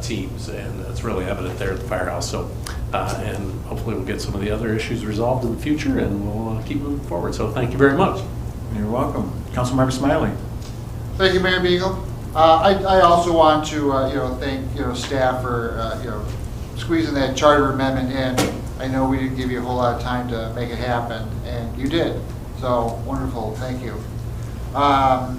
teams, and it's really evident there at the firehouse. So, and hopefully we'll get some of the other issues resolved in the future, and we'll keep moving forward. So thank you very much. You're welcome. Councilmember Smiley? Thank you, Mayor Beagle. I also want to thank staff for squeezing that charter amendment in. I know we didn't give you a whole lot of time to make it happen, and you did. So wonderful, thank you. I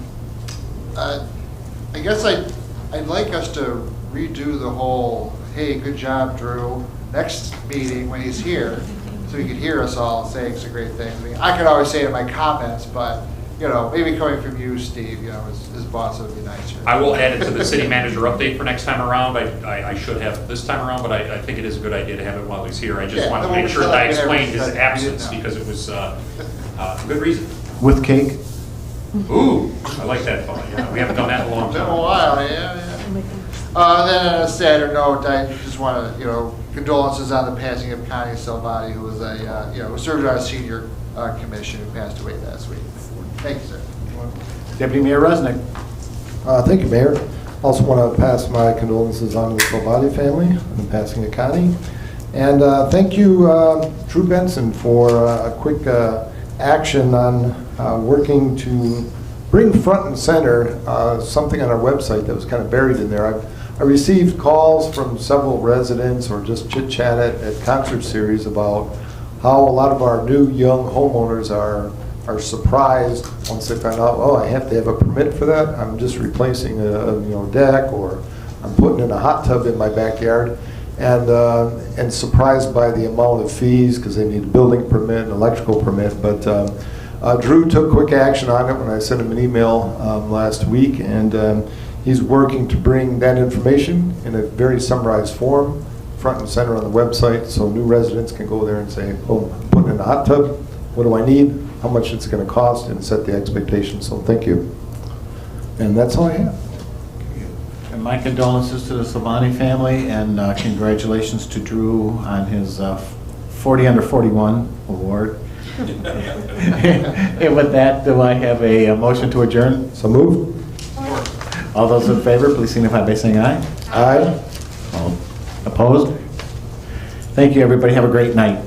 guess I'd like us to redo the whole, hey, good job, Drew, next meeting when he's here, so he could hear us all saying some great things. I mean, I could always say it in my comments, but maybe coming from you, Steve, his boss would be nicer. I will add it to the city manager update for next time around. I should have this time around, but I think it is a good idea to have it while he's here. I just want to make sure that I explained his absence because it was a good reason. With cake? Ooh, I like that thought. Yeah, we haven't done that in a long It's been time. a while, yeah. Then on a sadder note, I just want to, condolences on the passing of Connie Salvati, who was who served on our senior commission, who passed away last week. Thank you, sir. Deputy Mayor Resnick? Thank you, Mayor. Also want to pass my condolences on to the Salvati family on the passing of Connie. And thank you, Drew Benson, for a quick action on working to bring front and center something on our website that was kind of buried in there. I received calls from several residents or just chit-chat at concert series about how a lot of our new young homeowners are surprised once they find out, oh, I have to have a permit for that. I'm just replacing a deck, or I'm putting in a hot tub in my backyard, and surprised by the amount of fees because they need a building permit, an electrical permit. But Drew took quick action on it when I sent him an email last week, and he's working to bring that information in a very summarized form, front and center on the website, so new residents can go there and say, oh, I'm putting in a hot tub, what do I need? How much it's going to cost, and set the expectations. So thank you. And that's all I have. And my condolences to the Salvani family, and congratulations to Drew on his 40 under 41 award. And with that, do I have a motion to adjourn? So move. All those in favor, please signify by saying aye. Aye. All opposed? Thank you, everybody. Have a great night.